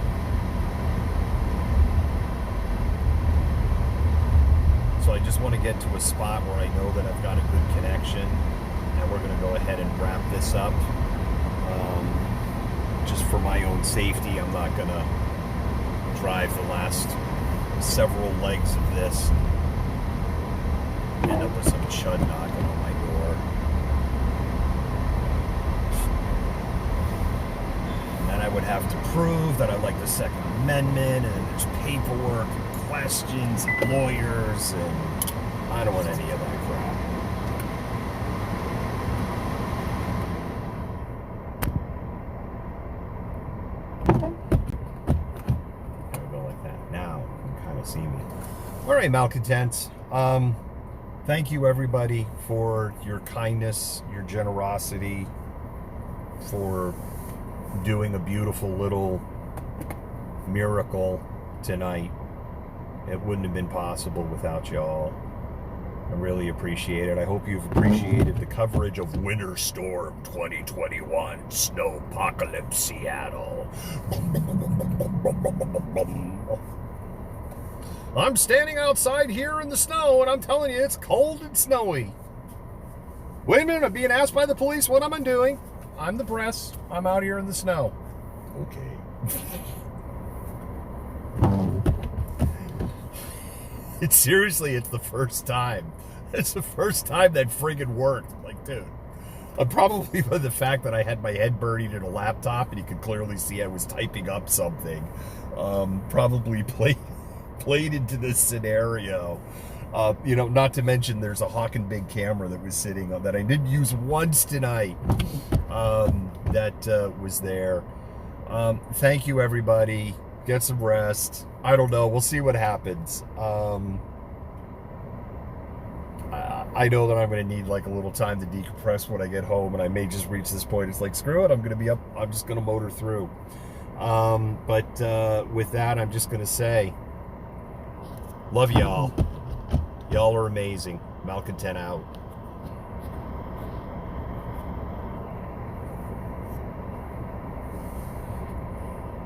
So I just want to get to a spot where I know that I've got a good connection, and we're going to go ahead and wrap this up. Just for my own safety, I'm not going to drive the last several legs of this and end up with some chud knocking on my door. And then I would have to prove that I like the Second Amendment, and then there's paperwork and questions and lawyers, and I don't want any of that crap. See me. All right, Malcontents. Thank you, everybody, for your kindness, your generosity, for doing a beautiful little miracle tonight. It wouldn't have been possible without y'all. I really appreciate it. I hope you've appreciated the coverage of Winter Storm 2021, Snowpocalypse Seattle. I'm standing outside here in the snow, and I'm telling you, it's cold and snowy. Wait a minute, I'm being asked by the police what I'm doing. I'm the press. I'm out here in the snow. Okay. It's the first time. It's the first time that friggin' worked. Like, dude, probably by the fact that I had my head buried in a laptop, and you could clearly see I was typing up something. Probably played into this scenario. Not to mention there's a Hawken Big camera that was sitting on that I did use once tonight. That was there. Thank you, everybody. Get some rest. I don't know. We'll see what happens. I know that I'm going to need like a little time to decompress when I get home, and I may just reach this point. It's like, screw it. I'm going to be up. I'm just going to motor through. But with that, I'm just going to say, love y'all. Y'all are amazing. Malcontent out.